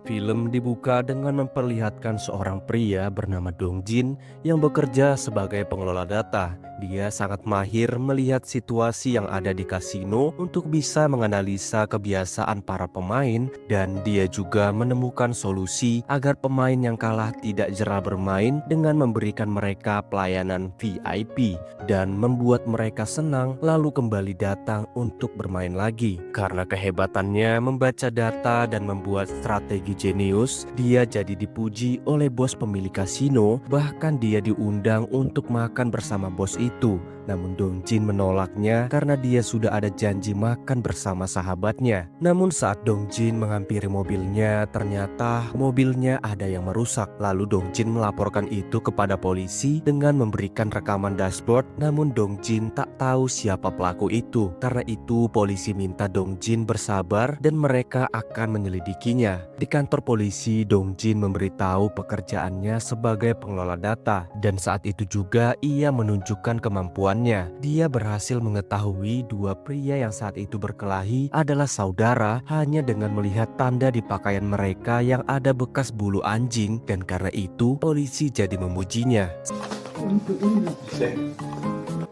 Film dibuka dengan memperlihatkan seorang pria bernama Dong Jin yang bekerja sebagai pengelola data. Dia sangat mahir melihat situasi yang ada di kasino untuk bisa menganalisa kebiasaan para pemain, dan dia juga menemukan solusi agar pemain yang kalah tidak jera bermain dengan memberikan mereka pelayanan VIP dan membuat mereka senang lalu kembali datang untuk bermain lagi. Karena kehebatannya membaca data dan membuat strategi jenius, dia jadi dipuji oleh bos pemilik kasino, bahkan dia diundang untuk makan bersama bos itu. Namun Dong Jin menolaknya karena dia sudah ada janji makan bersama sahabatnya. Namun saat Dong Jin menghampiri mobilnya, ternyata mobilnya ada yang merusak. Lalu Dong Jin melaporkan itu kepada polisi dengan memberikan rekaman dashboard. Namun Dong Jin tak tahu siapa pelaku itu. Karena itu polisi minta Dong Jin bersabar dan mereka akan menyelidikinya. Di kantor polisi, Dong Jin memberitahu pekerjaannya sebagai pengelola data, dan saat itu juga ia menunjukkan kemampuannya. Dia berhasil mengetahui dua pria yang saat itu berkelahi adalah saudara hanya dengan melihat tanda di pakaian mereka yang ada bekas bulu anjing, dan karena itu polisi jadi memujinya.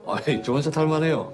아니, 좋은 차 탈만해요.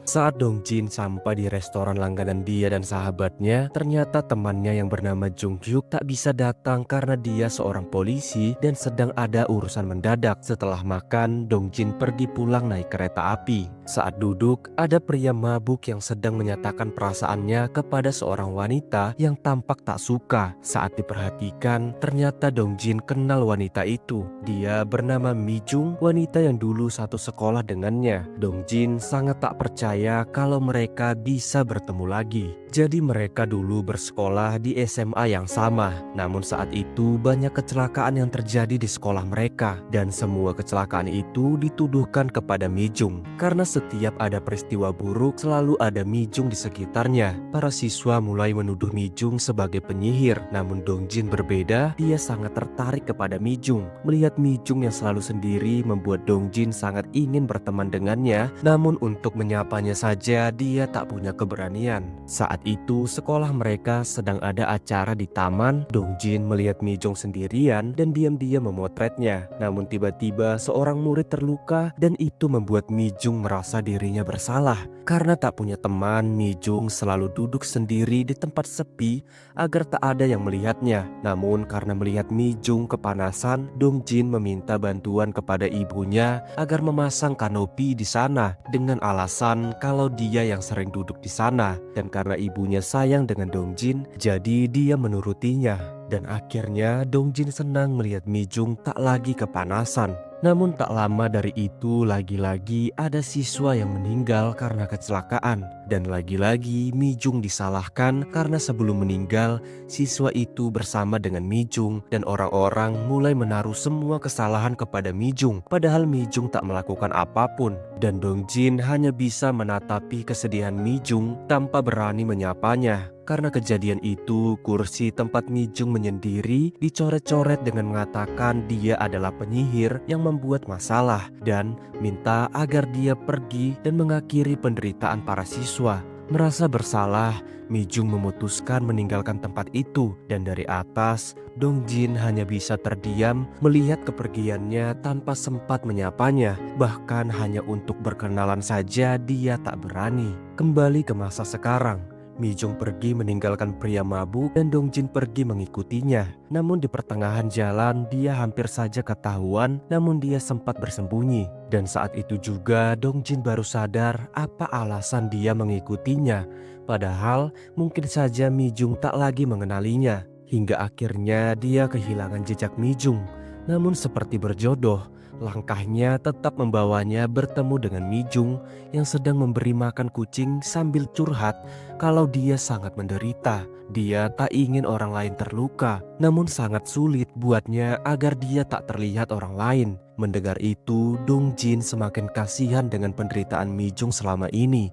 Saat Dong Jin sampai di restoran langganan dia dan sahabatnya, ternyata temannya yang bernama Jung Hyuk tak bisa datang karena dia seorang polisi dan sedang ada urusan mendadak. Setelah makan, Dong Jin pergi pulang naik kereta api. Saat duduk, ada pria mabuk yang sedang menyatakan perasaannya kepada seorang wanita yang tampak tak suka. Saat diperhatikan, ternyata Dong Jin kenal wanita itu. Dia bernama Mi Jung, wanita yang dulu satu sekolah dengannya. Dong Jin sangat tak percaya kalau mereka bisa bertemu lagi. Jadi mereka dulu bersekolah di SMA yang sama. Namun saat itu banyak kecelakaan yang terjadi di sekolah mereka, dan semua kecelakaan itu dituduhkan kepada Mi Jung. Karena setiap ada peristiwa buruk selalu ada Mi Jung di sekitarnya. Para siswa mulai menuduh Mi Jung sebagai penyihir. Namun Dong Jin berbeda, dia sangat tertarik kepada Mi Jung. Melihat Mi Jung yang selalu sendiri membuat Dong Jin sangat ingin berteman dengannya. Namun untuk menyapanya saja dia tak punya keberanian. Saat itu sekolah mereka sedang ada acara di taman. Dong Jin melihat Mi Jung sendirian dan diam-diam memotretnya. Namun tiba-tiba seorang murid terluka, dan itu membuat Mi Jung merasa dirinya bersalah. Karena tak punya teman, Mi Jung selalu duduk sendiri di tempat sepi agar tak ada yang melihatnya. Namun karena melihat Mi Jung kepanasan, Dong Jin meminta bantuan kepada ibunya agar memasang kanopi di sana dengan alasan kalau dia yang sering duduk di sana, dan karena ibunya sayang dengan Dong Jin, jadi dia menurutinya. Dan akhirnya Dong Jin senang melihat Mi Jung tak lagi kepanasan. Namun tak lama dari itu lagi-lagi ada siswa yang meninggal karena kecelakaan. Dan lagi-lagi Mi Jung disalahkan karena sebelum meninggal siswa itu bersama dengan Mi Jung, dan orang-orang mulai menaruh semua kesalahan kepada Mi Jung. Padahal Mi Jung tak melakukan apapun. Dan Dong Jin hanya bisa menatapi kesedihan Mi Jung tanpa berani menyapanya. Karena kejadian itu, kursi tempat Mi Jung menyendiri dicoret-coret dengan mengatakan dia adalah penyihir yang membuat masalah, dan minta agar dia pergi dan mengakhiri penderitaan para siswa. Merasa bersalah, Mi Jung memutuskan meninggalkan tempat itu, dan dari atas, Dong Jin hanya bisa terdiam melihat kepergiannya tanpa sempat menyapanya. Bahkan hanya untuk berkenalan saja dia tak berani. Kembali ke masa sekarang, Mi Jung pergi meninggalkan pria mabuk dan Dong Jin pergi mengikutinya. Namun di pertengahan jalan dia hampir saja ketahuan, namun dia sempat bersembunyi. Dan saat itu juga Dong Jin baru sadar apa alasan dia mengikutinya. Padahal mungkin saja Mi Jung tak lagi mengenalinya. Hingga akhirnya dia kehilangan jejak Mi Jung. Namun seperti berjodoh, langkahnya tetap membawanya bertemu dengan Mi Jung yang sedang memberi makan kucing sambil curhat kalau dia sangat menderita. Dia tak ingin orang lain terluka, namun sangat sulit buatnya agar dia tak terlihat orang lain. Mendengar itu, Dong Jin semakin kasihan dengan penderitaan Mi Jung selama ini.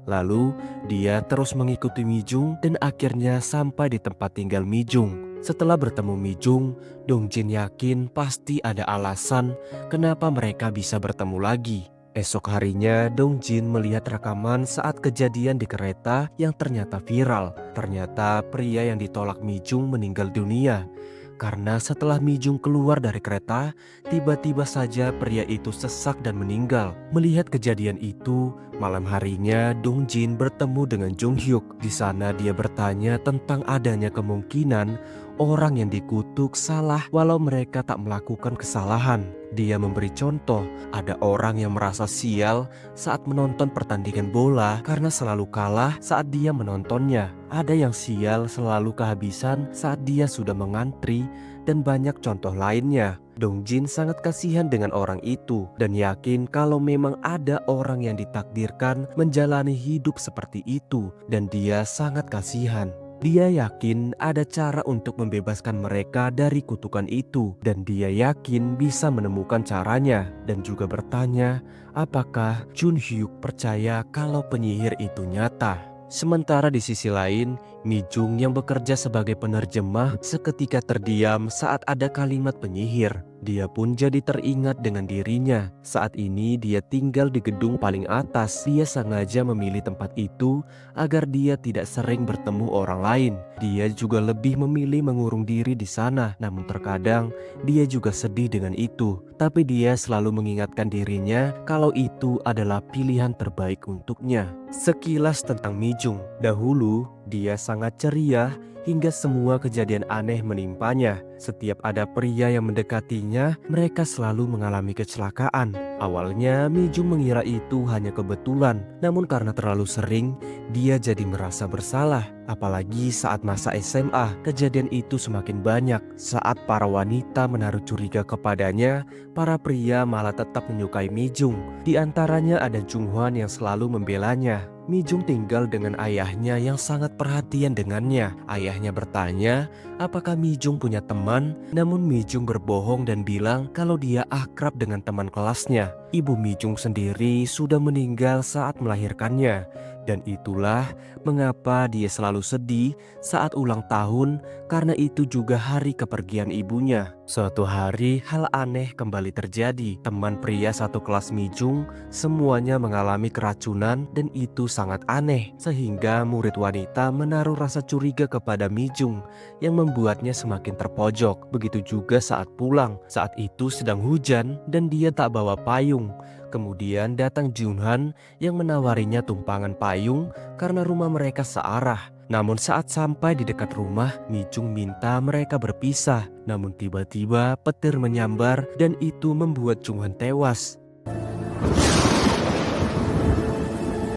Lalu dia terus mengikuti Mi Jung dan akhirnya sampai di tempat tinggal Mi Jung. Setelah bertemu Mi Jung, Dong Jin yakin pasti ada alasan kenapa mereka bisa bertemu lagi. Esok harinya, Dong Jin melihat rekaman saat kejadian di kereta yang ternyata viral. Ternyata pria yang ditolak Mi Jung meninggal dunia. Karena setelah Mi Jung keluar dari kereta, tiba-tiba saja pria itu sesak dan meninggal. Melihat kejadian itu, malam harinya Dong Jin bertemu dengan Jung Hyuk. Di sana dia bertanya tentang adanya kemungkinan orang yang dikutuk salah walau mereka tak melakukan kesalahan. Dia memberi contoh, ada orang yang merasa sial saat menonton pertandingan bola karena selalu kalah saat dia menontonnya. Ada yang sial selalu kehabisan saat dia sudah mengantri, dan banyak contoh lainnya. Dong Jin sangat kasihan dengan orang itu dan yakin kalau memang ada orang yang ditakdirkan menjalani hidup seperti itu, dan dia sangat kasihan. Dia yakin ada cara untuk membebaskan mereka dari kutukan itu, dan dia yakin bisa menemukan caranya, dan juga bertanya apakah Jun Hyuk percaya kalau penyihir itu nyata. Sementara di sisi lain, Mi Jung yang bekerja sebagai penerjemah seketika terdiam saat ada kalimat penyihir. Dia pun jadi teringat dengan dirinya. Saat ini dia tinggal di gedung paling atas. Dia sengaja memilih tempat itu agar dia tidak sering bertemu orang lain. Dia juga lebih memilih mengurung diri di sana. Namun terkadang dia juga sedih dengan itu. Tapi dia selalu mengingatkan dirinya kalau itu adalah pilihan terbaik untuknya. Sekilas tentang Mi Jung. Dahulu dia sangat ceria hingga semua kejadian aneh menimpanya. Setiap ada pria yang mendekatinya, mereka selalu mengalami kecelakaan. Awalnya Mi Jung mengira itu hanya kebetulan, namun karena terlalu sering, dia jadi merasa bersalah. Apalagi saat masa SMA, kejadian itu semakin banyak. Saat para wanita menaruh curiga kepadanya, para pria malah tetap menyukai Mi Jung. Di antaranya ada Jung Hwan yang selalu membelanya. Mi Jung tinggal dengan ayahnya yang sangat perhatian dengannya. Ayahnya bertanya apakah Mi Jung punya teman, namun Mi Jung berbohong dan bilang kalau dia akrab dengan teman kelasnya. Ibu Mi Jung sendiri sudah meninggal saat melahirkannya. Dan itulah mengapa dia selalu sedih saat ulang tahun, karena itu juga hari kepergian ibunya. Suatu hari hal aneh kembali terjadi. Teman pria satu kelas Mi Jung semuanya mengalami keracunan, dan itu sangat aneh. Sehingga murid wanita menaruh rasa curiga kepada Mi Jung yang membuatnya semakin terpojok. Begitu juga saat pulang. Saat itu sedang hujan dan dia tak bawa payung. Kemudian datang Jun Han yang menawarinya tumpangan payung karena rumah mereka searah. Namun saat sampai di dekat rumah, Mi Jung minta mereka berpisah. Namun tiba-tiba petir menyambar dan itu membuat Jun Han tewas.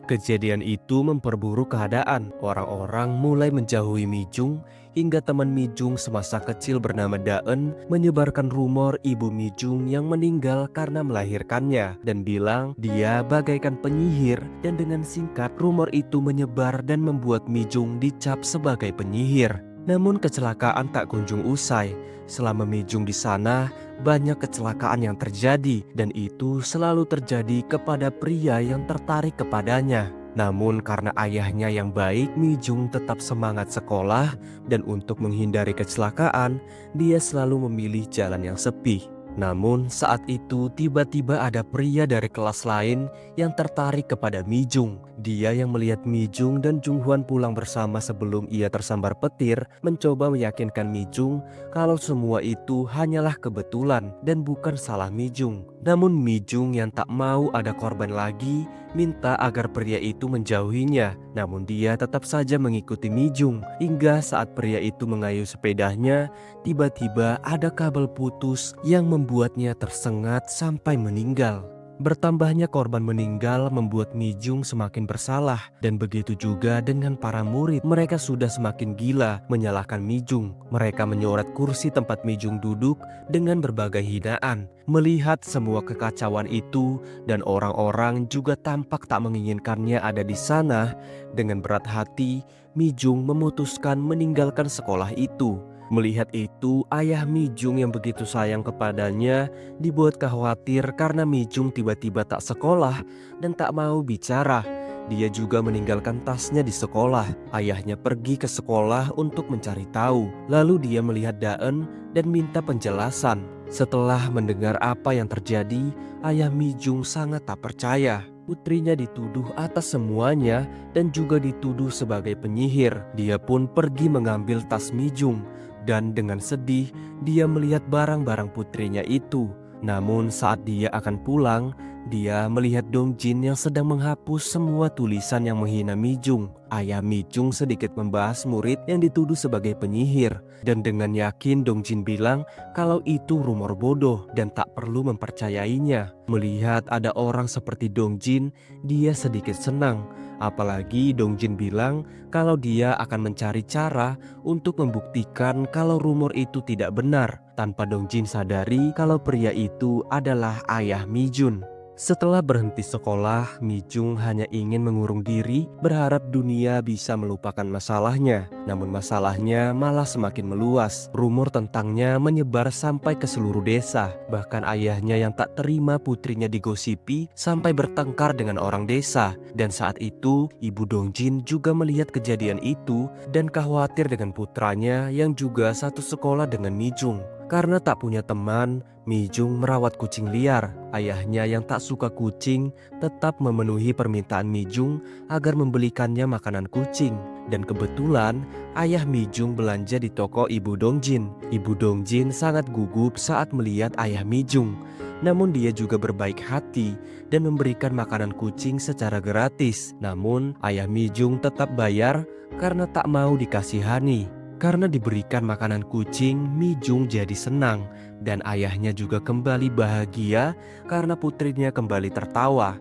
Kejadian itu memperburuk keadaan. Orang-orang mulai menjauhi Mi Jung hingga teman Mi Jung semasa kecil bernama Daen menyebarkan rumor ibu Mi Jung yang meninggal karena melahirkannya dan bilang dia bagaikan penyihir, dan dengan singkat rumor itu menyebar dan membuat Mi Jung dicap sebagai penyihir. Namun kecelakaan tak kunjung usai. Selama Mi Jung di sana, banyak kecelakaan yang terjadi, dan itu selalu terjadi kepada pria yang tertarik kepadanya. Namun karena ayahnya yang baik, Mi Jung tetap semangat sekolah, dan untuk menghindari kecelakaan, dia selalu memilih jalan yang sepi. Namun saat itu tiba-tiba ada pria dari kelas lain yang tertarik kepada Mi Jung. Dia yang melihat Mi Jung dan Jung Hwan pulang bersama sebelum ia tersambar petir, mencoba meyakinkan Mi Jung kalau semua itu hanyalah kebetulan dan bukan salah Mi Jung. Namun Mi Jung yang tak mau ada korban lagi minta agar pria itu menjauhinya. Namun dia tetap saja mengikuti Mi Jung hingga saat pria itu mengayuh sepedanya, tiba-tiba ada kabel putus yang membuatnya tersengat sampai meninggal. Bertambahnya korban meninggal membuat Mi Jung semakin bersalah, dan begitu juga dengan para murid. Mereka sudah semakin gila menyalahkan Mi Jung. Mereka menyoret kursi tempat Mi Jung duduk dengan berbagai hinaan. Melihat semua kekacauan itu dan orang-orang juga tampak tak menginginkannya ada di sana, dengan berat hati Mi Jung memutuskan meninggalkan sekolah itu. Melihat itu, ayah Mi Jung yang begitu sayang kepadanya dibuat khawatir karena Mi Jung tiba-tiba tak sekolah dan tak mau bicara. Dia juga meninggalkan tasnya di sekolah. Ayahnya pergi ke sekolah untuk mencari tahu. Lalu dia melihat Daen dan minta penjelasan. Setelah mendengar apa yang terjadi, ayah Mi Jung sangat tak percaya. Putrinya dituduh atas semuanya dan juga dituduh sebagai penyihir. Dia pun pergi mengambil tas Mi Jung dan dengan sedih dia melihat barang-barang putrinya itu. Namun saat dia akan pulang, dia melihat Dong Jin yang sedang menghapus semua tulisan yang menghina Mi Jung. Ayah Mi Jung sedikit membahas murid yang dituduh sebagai penyihir. Dan dengan yakin Dong Jin bilang kalau itu rumor bodoh dan tak perlu mempercayainya. Melihat ada orang seperti Dong Jin, dia sedikit senang. Apalagi Dong Jin bilang kalau dia akan mencari cara untuk membuktikan kalau rumor itu tidak benar, tanpa Dong Jin sadari kalau pria itu adalah ayah Mi Jun. Setelah berhenti sekolah, Mi Jung hanya ingin mengurung diri, berharap dunia bisa melupakan masalahnya. Namun masalahnya malah semakin meluas. Rumor tentangnya menyebar sampai ke seluruh desa. Bahkan ayahnya yang tak terima putrinya digosipi sampai bertengkar dengan orang desa. Dan saat itu, ibu Dong Jin juga melihat kejadian itu dan khawatir dengan putranya yang juga satu sekolah dengan Mi Jung. Karena tak punya teman, Mi Jung merawat kucing liar. Ayahnya yang tak suka kucing tetap memenuhi permintaan Mi Jung agar membelikannya makanan kucing. Dan kebetulan ayah Mi Jung belanja di toko ibu Dong Jin. Ibu Dong Jin sangat gugup saat melihat ayah Mi Jung. Namun dia juga berbaik hati dan memberikan makanan kucing secara gratis. Namun ayah Mi Jung tetap bayar karena tak mau dikasihani. Karena diberikan makanan kucing, Mi Jung jadi senang dan ayahnya juga kembali bahagia karena putrinya kembali tertawa.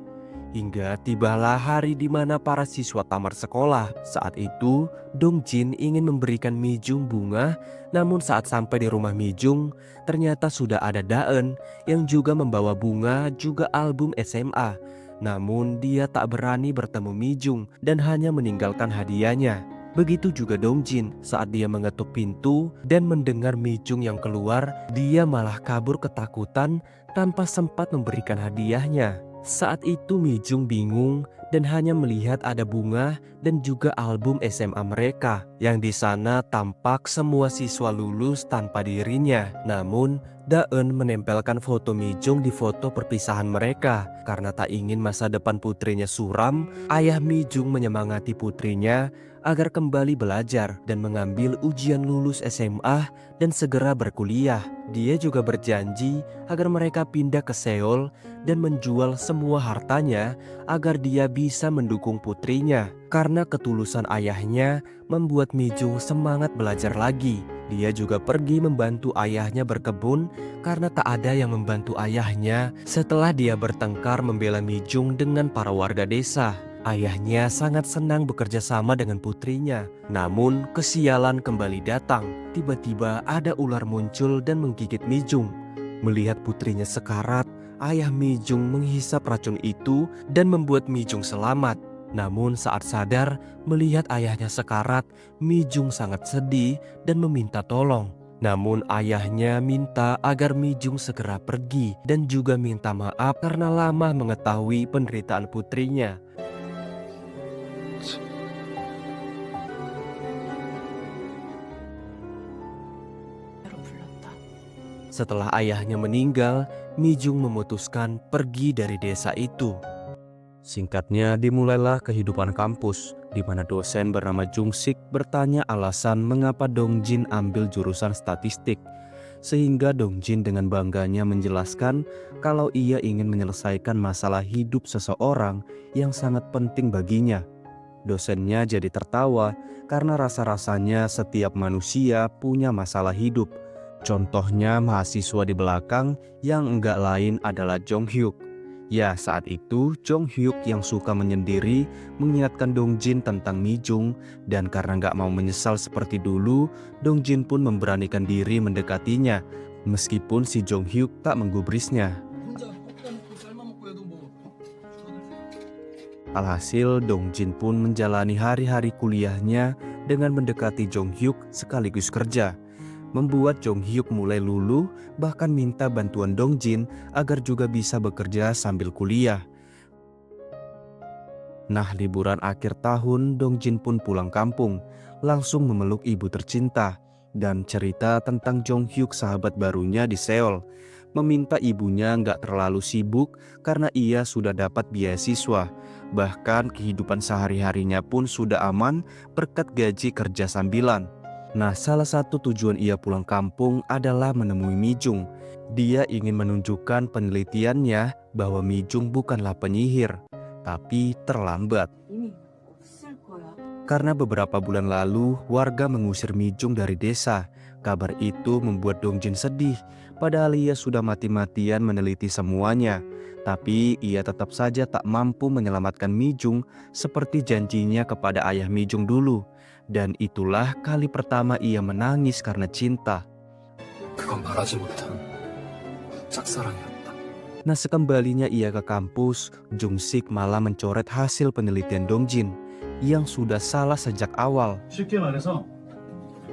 Hingga tibalah hari di mana para siswa tamat sekolah. Saat itu, Dong Jin ingin memberikan Mi Jung bunga, namun saat sampai di rumah Mi Jung, ternyata sudah ada Daen yang juga membawa bunga juga album SMA. Namun dia tak berani bertemu Mi Jung dan hanya meninggalkan hadiahnya. Begitu juga Dong Jin saat dia mengetuk pintu dan mendengar Mi Jung yang keluar, dia malah kabur ketakutan tanpa sempat memberikan hadiahnya. Saat itu Mi Jung bingung dan hanya melihat ada bunga dan juga album SMA mereka. Yang di sana tampak semua siswa lulus tanpa dirinya. Namun Daen menempelkan foto Mi Jung di foto perpisahan mereka. Karena tak ingin masa depan putrinya suram, ayah Mi Jung menyemangati putrinya agar kembali belajar dan mengambil ujian lulus SMA dan segera berkuliah. Dia juga berjanji agar mereka pindah ke Seoul dan menjual semua hartanya agar dia bisa mendukung putrinya. Karena ketulusan ayahnya membuat Mi Jung semangat belajar lagi. Dia juga pergi membantu ayahnya berkebun karena tak ada yang membantu ayahnya setelah dia bertengkar membela Mi Jung dengan para warga desa. Ayahnya sangat senang bekerja sama dengan putrinya. Namun kesialan kembali datang. Tiba-tiba ada ular muncul dan menggigit Mi Jung. Melihat putrinya sekarat, ayah Mi Jung menghisap racun itu dan membuat Mi Jung selamat. Namun saat sadar melihat ayahnya sekarat, Mi Jung sangat sedih dan meminta tolong. Namun ayahnya minta agar Mi Jung segera pergi dan juga minta maaf karena lama mengetahui penderitaan putrinya. Setelah ayahnya meninggal, Mi Jung memutuskan pergi dari desa itu. Singkatnya, dimulailah kehidupan kampus, di mana dosen bernama Jung Sik bertanya alasan mengapa Dong Jin ambil jurusan statistik. Sehingga Dong Jin dengan bangganya menjelaskan kalau ia ingin menyelesaikan masalah hidup seseorang yang sangat penting baginya. Dosennya jadi tertawa karena rasa-rasanya setiap manusia punya masalah hidup. Contohnya mahasiswa di belakang yang enggak lain adalah Jong Hyuk. Ya, saat itu Jong Hyuk yang suka menyendiri mengingatkan Dong Jin tentang Mi Jung, dan karena enggak mau menyesal seperti dulu, Dong Jin pun memberanikan diri mendekatinya meskipun si Jong Hyuk tak menggubrisnya. Alhasil Dong Jin pun menjalani hari-hari kuliahnya dengan mendekati Jong Hyuk sekaligus kerja. Membuat Jong Hyuk mulai luluh, bahkan minta bantuan Dong Jin agar juga bisa bekerja sambil kuliah. Nah, liburan akhir tahun Dong Jin pun pulang kampung, langsung memeluk ibu tercinta. dan cerita tentang Jong Hyuk sahabat barunya di Seoul. Meminta ibunya nggak terlalu sibuk karena ia sudah dapat beasiswa. Bahkan kehidupan sehari-harinya pun sudah aman berkat gaji kerja sambilan. Nah, salah satu tujuan ia pulang kampung adalah menemui Mi Jung. Dia ingin menunjukkan penelitiannya bahwa Mi Jung bukanlah penyihir, tapi terlambat. Karena beberapa bulan lalu, warga mengusir Mi Jung dari desa. Kabar itu membuat Dong Jin sedih, padahal ia sudah mati-matian meneliti semuanya. Tapi ia tetap saja tak mampu menyelamatkan Mi Jung seperti janjinya kepada ayah Mi Jung dulu. Dan itulah kali pertama ia menangis karena cinta. 그건 말하지 못한 짝사랑이었다. Nah, sekembalinya ia ke kampus, Jung Sik malah mencoret hasil penelitian Dong Jin yang sudah salah sejak awal. 쉽게 말해서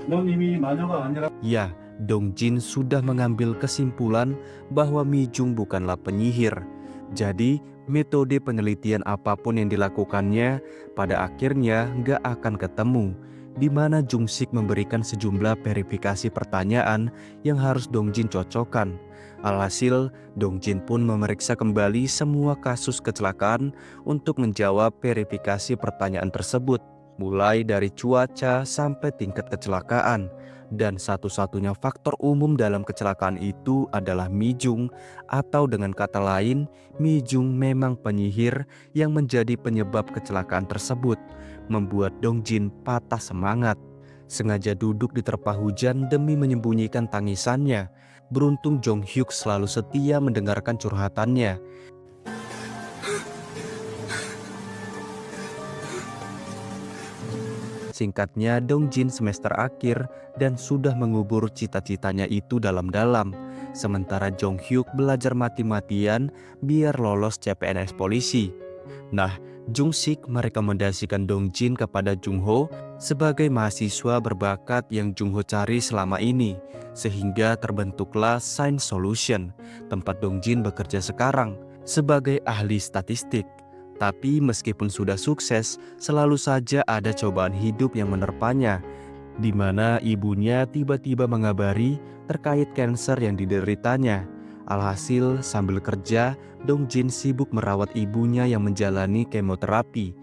넌 이미 마녀가 아니라 Ya, Dong Jin sudah mengambil kesimpulan bahwa Mi Jung bukanlah penyihir. Jadi, metode penelitian apapun yang dilakukannya pada akhirnya nggak akan ketemu, di mana Jung Sik memberikan sejumlah verifikasi pertanyaan yang harus Dong Jin cocokkan. Alhasil, Dong Jin pun memeriksa kembali semua kasus kecelakaan untuk menjawab verifikasi pertanyaan tersebut, mulai dari cuaca sampai tingkat kecelakaan. Dan satu-satunya faktor umum dalam kecelakaan itu adalah Mi Jung, atau dengan kata lain, Mi Jung memang penyihir yang menjadi penyebab kecelakaan tersebut, membuat Dong Jin patah semangat. Sengaja duduk di terpa hujan demi menyembunyikan tangisannya. Beruntung Jong Hyuk selalu setia mendengarkan curhatannya. Singkatnya, Dong Jin semester akhir dan sudah mengubur cita-citanya itu dalam-dalam. Sementara Jong Hyuk belajar mati-matian biar lolos CPNS polisi. Nah, Jung Sik merekomendasikan Dong Jin kepada Jung Ho sebagai mahasiswa berbakat yang Jung Ho cari selama ini. Sehingga terbentuklah Science Solution, tempat Dong Jin bekerja sekarang sebagai ahli statistik. Tapi meskipun sudah sukses, selalu saja ada cobaan hidup yang menerpanya, di mana ibunya tiba-tiba mengabari terkait kanker yang dideritanya. Alhasil, sambil kerja, Dong Jin sibuk merawat ibunya yang menjalani kemoterapi.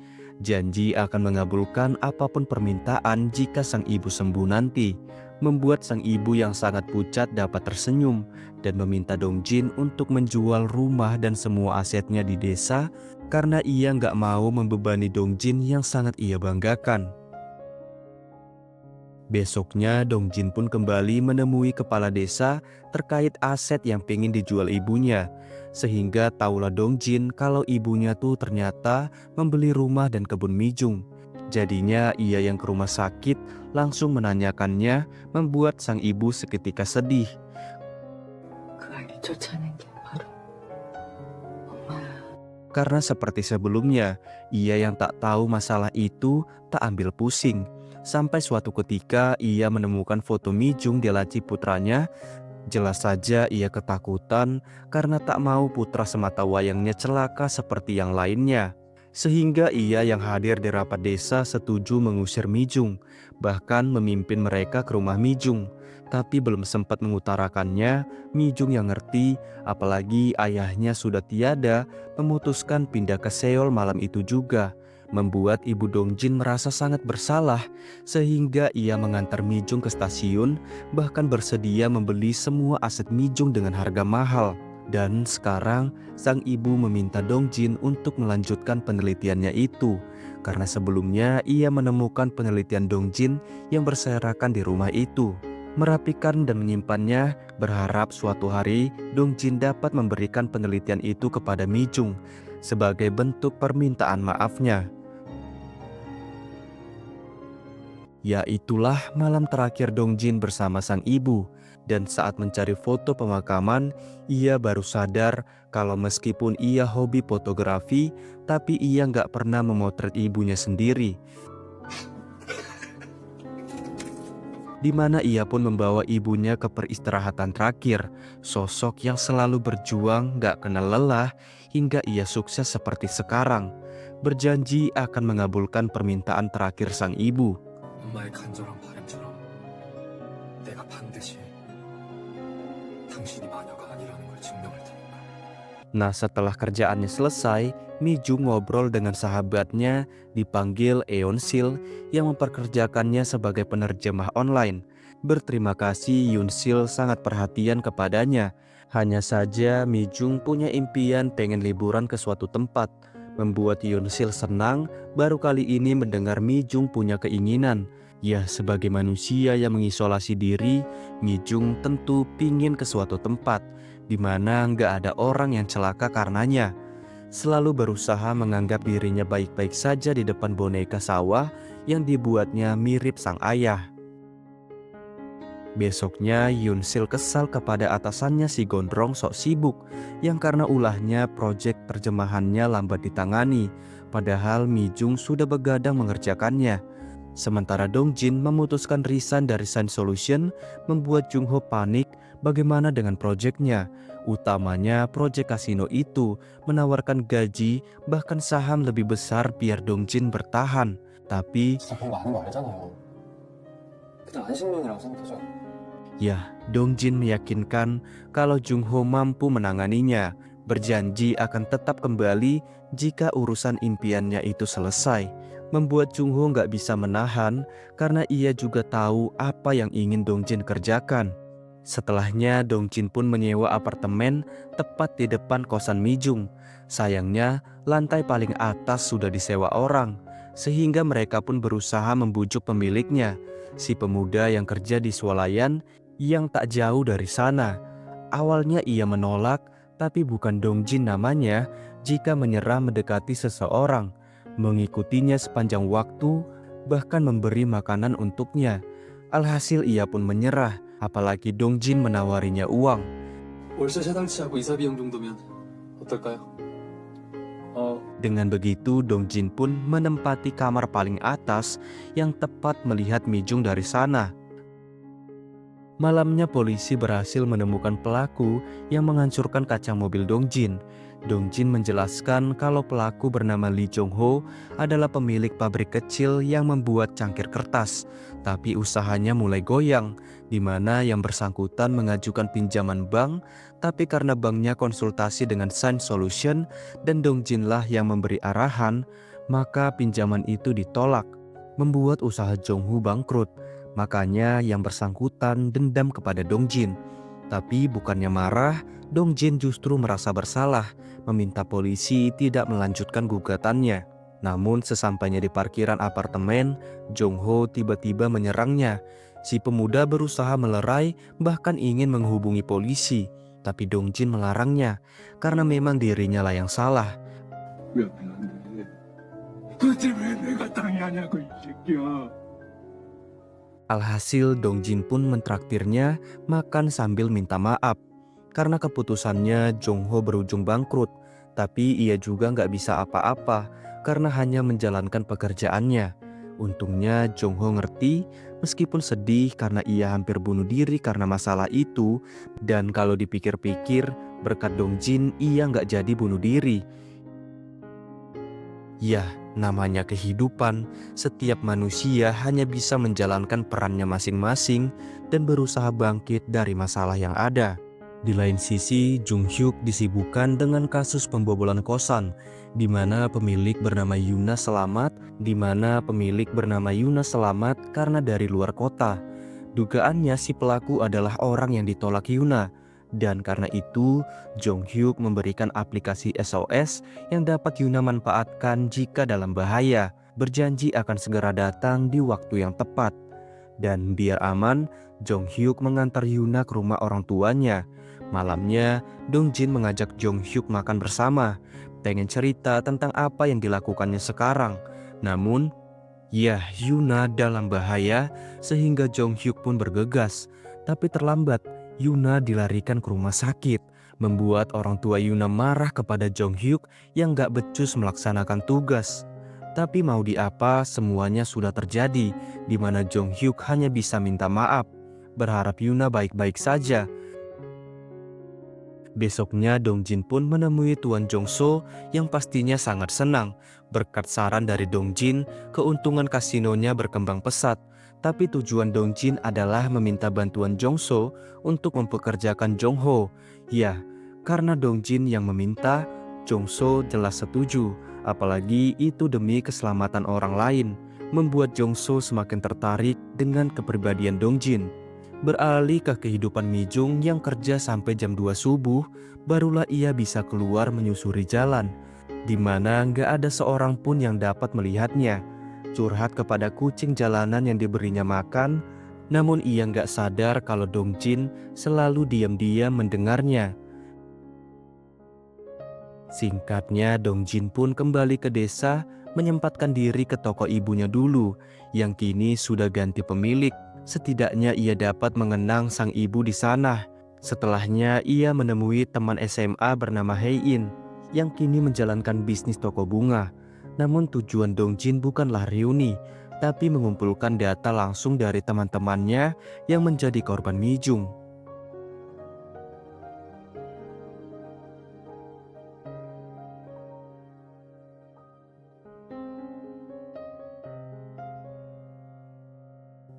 Janji akan mengabulkan apapun permintaan jika sang ibu sembuh nanti, membuat sang ibu yang sangat pucat dapat tersenyum dan meminta Dong Jin untuk menjual rumah dan semua asetnya di desa karena ia nggak mau membebani Dong Jin yang sangat ia banggakan. Besoknya Dong Jin pun kembali menemui kepala desa terkait aset yang pengen dijual ibunya. Sehingga taulah Dong Jin kalau ibunya tuh ternyata membeli rumah dan kebun Mi Jung. Jadinya ia yang ke rumah sakit langsung menanyakannya, membuat sang ibu seketika sedih. 그 아기 쫓아낸 게 바로 엄마야. Karena seperti sebelumnya, ia yang tak tahu masalah itu tak ambil pusing. Sampai suatu ketika ia menemukan foto Mi Jung di laci putranya. Jelas saja ia ketakutan karena tak mau putra semata wayangnya celaka seperti yang lainnya. Sehingga ia yang hadir di rapat desa setuju mengusir Mi Jung, bahkan memimpin mereka ke rumah Mi Jung. Tapi belum sempat mengutarakannya, Mi Jung yang ngerti, apalagi ayahnya sudah tiada, memutuskan pindah ke Seoul malam itu juga, membuat ibu Dong Jin merasa sangat bersalah, sehingga ia mengantar Mi Jung ke stasiun, bahkan bersedia membeli semua aset Mi Jung dengan harga mahal. Dan sekarang sang ibu meminta Dong Jin untuk melanjutkan penelitiannya itu, karena sebelumnya ia menemukan penelitian Dong Jin yang berserakan di rumah itu. Merapikan dan menyimpannya, berharap suatu hari Dong Jin dapat memberikan penelitian itu kepada Mi Jung sebagai bentuk permintaan maafnya. Ya, itulah malam terakhir Dong Jin bersama sang ibu. Dan saat mencari foto pemakaman, ia baru sadar kalau meskipun ia hobi fotografi, tapi ia nggak pernah memotret ibunya sendiri. Di mana ia pun membawa ibunya ke peristirahatan terakhir, sosok yang selalu berjuang nggak kenal lelah hingga ia sukses seperti sekarang, berjanji akan mengabulkan permintaan terakhir sang ibu. 엄마의 간절한 바람처럼 당신이 마녀가 아니라는 걸 증명할 테니까. Nah, setelah kerjaannya selesai, Mi Jung ngobrol dengan sahabatnya dipanggil Eon Sil yang memperkerjakannya sebagai penerjemah online. Berterima kasih Yoon Sil sangat perhatian kepadanya. Hanya saja Mi Jung punya impian pengen liburan ke suatu tempat. Membuat Yoon Sil senang baru kali ini mendengar Mi Jung punya keinginan. Ya, sebagai manusia yang mengisolasi diri, Mi Jung tentu pingin ke suatu tempat di mana nggak ada orang yang celaka karenanya. Selalu berusaha menganggap dirinya baik-baik saja di depan boneka sawah yang dibuatnya mirip sang ayah. Besoknya Yoon Sil kesal kepada atasannya si gondrong sok sibuk yang karena ulahnya proyek terjemahannya lambat ditangani, padahal Mi Jung sudah begadang mengerjakannya. Sementara Dong Jin memutuskan resign dari Sun Solution, membuat Jung Ho panik bagaimana dengan proyeknya. Utamanya proyek kasino itu menawarkan gaji bahkan saham lebih besar biar Dong Jin bertahan. Tapi 진짜 공부 아는 거 알잖아요. 그냥 안식년이라고 생각해줘. ya, Dong Jin meyakinkan kalau Jung Ho mampu menanganinya, berjanji akan tetap kembali jika urusan impiannya itu selesai. Membuat Jung Ho nggak bisa menahan karena ia juga tahu apa yang ingin Dong Jin kerjakan. Setelahnya Dong Jin pun menyewa apartemen tepat di depan kosan Mi Jung. Sayangnya lantai paling atas sudah disewa orang, sehingga mereka pun berusaha membujuk pemiliknya, si pemuda yang kerja di swalayan yang tak jauh dari sana. Awalnya ia menolak, tapi bukan Dong Jin namanya jika menyerah mendekati seseorang, mengikutinya sepanjang waktu, bahkan memberi makanan untuknya. Alhasil ia pun menyerah, apalagi Dong Jin menawarinya uang. 월세 세 달치하고 이사 비용 정도면 어떨까요? Dengan begitu Dong Jin pun menempati kamar paling atas yang tepat melihat Mi Jung dari sana. Malamnya polisi berhasil menemukan pelaku yang menghancurkan kaca mobil Dong Jin. Dong Jin menjelaskan kalau pelaku bernama Lee Jong Ho adalah pemilik pabrik kecil yang membuat cangkir kertas. Tapi usahanya mulai goyang, di mana yang bersangkutan mengajukan pinjaman bank, tapi karena banknya konsultasi dengan Sun Solution dan Dong Jin lah yang memberi arahan, maka pinjaman itu ditolak, membuat usaha Jong Ho bangkrut. Makanya yang bersangkutan dendam kepada Dong Jin. Tapi bukannya marah, Dong Jin justru merasa bersalah, meminta polisi tidak melanjutkan gugatannya. Namun sesampainya di parkiran apartemen, Jong Ho tiba-tiba menyerangnya. Si pemuda berusaha melerai, bahkan ingin menghubungi polisi. Tapi Dong Jin melarangnya, karena memang dirinya lah yang salah. 왜 앞에 안 돼? 도대체 왜 내가 당해하냐고 이 새끼야. Alhasil Dong Jin pun mentraktirnya makan sambil minta maaf. Karena keputusannya Jong Ho berujung bangkrut, tapi ia juga nggak bisa apa-apa karena hanya menjalankan pekerjaannya. Untungnya Jong Ho ngerti meskipun sedih karena ia hampir bunuh diri karena masalah itu. Dan kalau dipikir-pikir berkat Dong Jin ia nggak jadi bunuh diri. Ya, namanya kehidupan, setiap manusia hanya bisa menjalankan perannya masing-masing dan berusaha bangkit dari masalah yang ada. Di lain sisi, Jung Hyuk disibukkan dengan kasus pembobolan kosan, di mana pemilik bernama Yuna selamat, karena dari luar kota. Dugaannya si pelaku adalah orang yang ditolak Yuna. Dan karena itu, Jong Hyuk memberikan aplikasi SOS yang dapat Yuna manfaatkan jika dalam bahaya, berjanji akan segera datang di waktu yang tepat. Dan biar aman, Jong Hyuk mengantar Yuna ke rumah orang tuanya. Malamnya, Dong Jin mengajak Jong Hyuk makan bersama, pengen cerita tentang apa yang dilakukannya sekarang. Namun, ya Yuna dalam bahaya sehingga Jong Hyuk pun bergegas. Tapi terlambat, Yuna dilarikan ke rumah sakit, membuat orang tua Yuna marah kepada Jong Hyuk yang gak becus melaksanakan tugas. Tapi mau diapa, semuanya sudah terjadi, di mana Jong Hyuk hanya bisa minta maaf, berharap Yuna baik-baik saja. Besoknya Dong Jin pun menemui Tuan Jong So yang pastinya sangat senang. Berkat saran dari Dong Jin, keuntungan kasinonya berkembang pesat. Tapi tujuan Dongjin adalah meminta bantuan Jongso untuk mempekerjakan Jongho. Ya, karena Dongjin yang meminta, Jongso jelas setuju. Apalagi itu demi keselamatan orang lain, membuat Jongso semakin tertarik dengan kepribadian Dongjin. Beralih ke kehidupan Mijung yang kerja sampai jam 2 subuh, barulah ia bisa keluar menyusuri jalan, di mana nggak ada seorang pun yang dapat melihatnya. Curhat kepada kucing jalanan yang diberinya makan, namun ia nggak sadar kalau Dongjin selalu diam-diam mendengarnya. Singkatnya, Dongjin pun kembali ke desa, menyempatkan diri ke toko ibunya dulu, yang kini sudah ganti pemilik. Setidaknya ia dapat mengenang sang ibu di sana. Setelahnya ia menemui teman SMA bernama Hein, yang kini menjalankan bisnis toko bunga. Namun tujuan Dongjin bukanlah reuni, tapi mengumpulkan data langsung dari teman-temannya yang menjadi korban Mijung.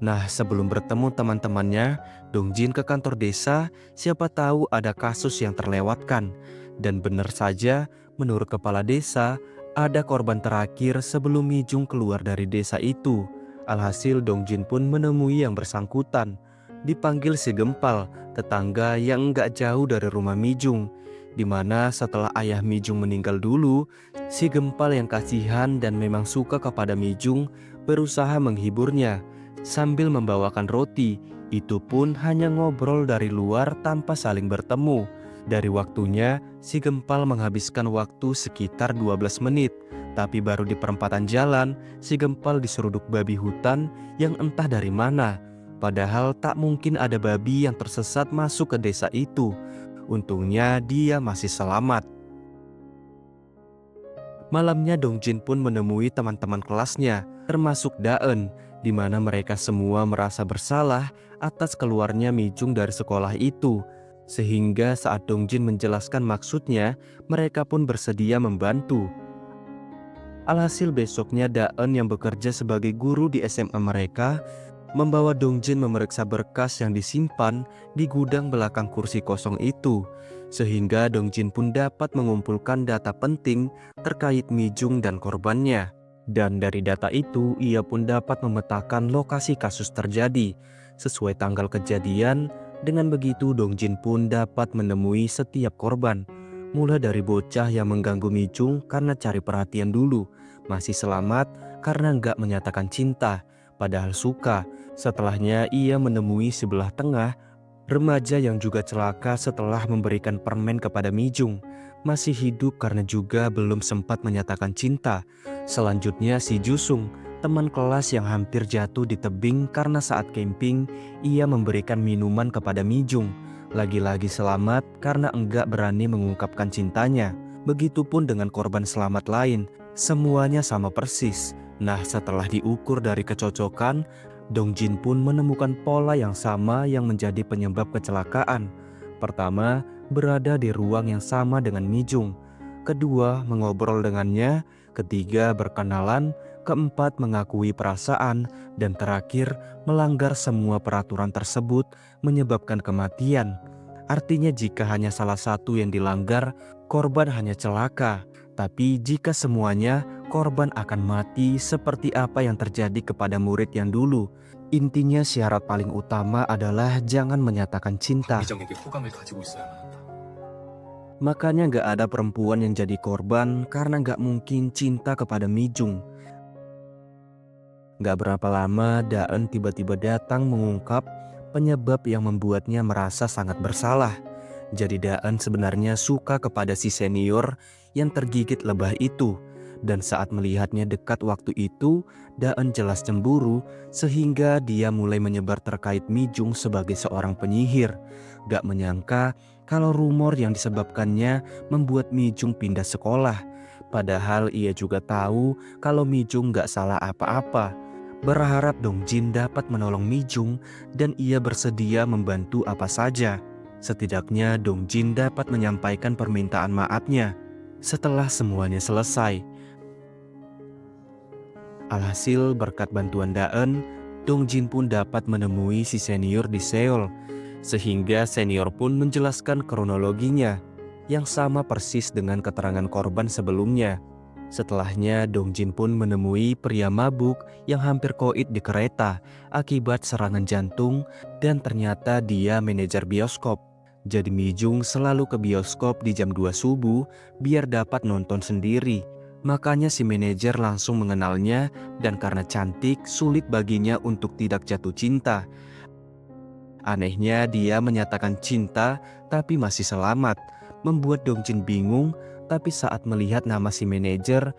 Nah, sebelum bertemu teman-temannya, Dongjin ke kantor desa, siapa tahu ada kasus yang terlewatkan. Dan benar saja, menurut kepala desa, ada korban terakhir sebelum Mijung keluar dari desa itu. Alhasil Dongjin pun menemui yang bersangkutan. Dipanggil si Gempal, tetangga yang nggak jauh dari rumah Mijung. Dimana setelah ayah Mijung meninggal dulu, si Gempal yang kasihan dan memang suka kepada Mijung berusaha menghiburnya sambil membawakan roti. Itu pun hanya ngobrol dari luar tanpa saling bertemu. Dari waktunya, si Gempal menghabiskan waktu sekitar 12 menit. Tapi baru di perempatan jalan, si Gempal diseruduk babi hutan yang entah dari mana. Padahal tak mungkin ada babi yang tersesat masuk ke desa itu. Untungnya dia masih selamat. Malamnya Dongjin pun menemui teman-teman kelasnya, termasuk Daen, di mana mereka semua merasa bersalah atas keluarnya Mijung dari sekolah itu. Sehingga saat Dongjin menjelaskan maksudnya, mereka pun bersedia membantu. Alhasil besoknya Daen yang bekerja sebagai guru di SMA mereka membawa Dongjin memeriksa berkas yang disimpan di gudang belakang kursi kosong itu. Sehingga Dongjin pun dapat mengumpulkan data penting terkait Mijung dan korbannya. Dan dari data itu, ia pun dapat memetakan lokasi kasus terjadi sesuai tanggal kejadian. Dengan begitu, Dongjin pun dapat menemui setiap korban. Mulai dari bocah yang mengganggu Mijung karena cari perhatian dulu, masih selamat karena nggak menyatakan cinta, padahal suka. Setelahnya, ia menemui sebelah tengah, remaja yang juga celaka setelah memberikan permen kepada Mijung. Masih hidup karena juga belum sempat menyatakan cinta. Selanjutnya si Jusung, teman kelas yang hampir jatuh di tebing karena saat camping ia memberikan minuman kepada Mijung. Lagi-lagi selamat karena enggak berani mengungkapkan cintanya. Begitupun dengan korban selamat lain, semuanya sama persis. Nah, setelah diukur dari kecocokan, Dongjin pun menemukan pola yang sama yang menjadi penyebab kecelakaan. Pertama, berada di ruang yang sama dengan Mijung. Kedua, mengobrol dengannya. Ketiga, berkenalan. Keempat, mengakui perasaan. Dan terakhir, melanggar semua peraturan tersebut menyebabkan kematian. Artinya jika hanya salah satu yang dilanggar, korban hanya celaka. Tapi jika semuanya, korban akan mati seperti apa yang terjadi kepada murid yang dulu. Intinya syarat paling utama adalah jangan menyatakan cinta. 미정에게 호감을 가지고 있어야만 한다. Makanya gak ada perempuan yang jadi korban karena gak mungkin cinta kepada Mijung. Gak berapa lama Daen tiba-tiba datang mengungkap penyebab yang membuatnya merasa sangat bersalah. Jadi Daen sebenarnya suka kepada si senior yang tergigit lebah itu. Dan saat melihatnya dekat waktu itu, Daen jelas cemburu sehingga dia mulai menyebar terkait Mijung sebagai seorang penyihir. Gak menyangka kalau rumor yang disebabkannya membuat Mijung pindah sekolah. Padahal ia juga tahu kalau Mijung gak salah apa-apa. Berharap Dongjin dapat menolong Mijung dan ia bersedia membantu apa saja. Setidaknya Dongjin dapat menyampaikan permintaan maafnya setelah semuanya selesai. Alhasil berkat bantuan Daen, Dongjin pun dapat menemui si senior di Seoul. Sehingga senior pun menjelaskan kronologinya yang sama persis dengan keterangan korban sebelumnya. Setelahnya, Dongjin pun menemui pria mabuk yang hampir koit di kereta akibat serangan jantung dan ternyata dia manajer bioskop. Jadi Mi-jung selalu ke bioskop di jam 2 subuh biar dapat nonton sendiri. Makanya si manajer langsung mengenalnya dan karena cantik sulit baginya untuk tidak jatuh cinta. Anehnya dia menyatakan cinta tapi masih selamat, membuat Dongjin bingung. Tapi saat melihat nama si manajer,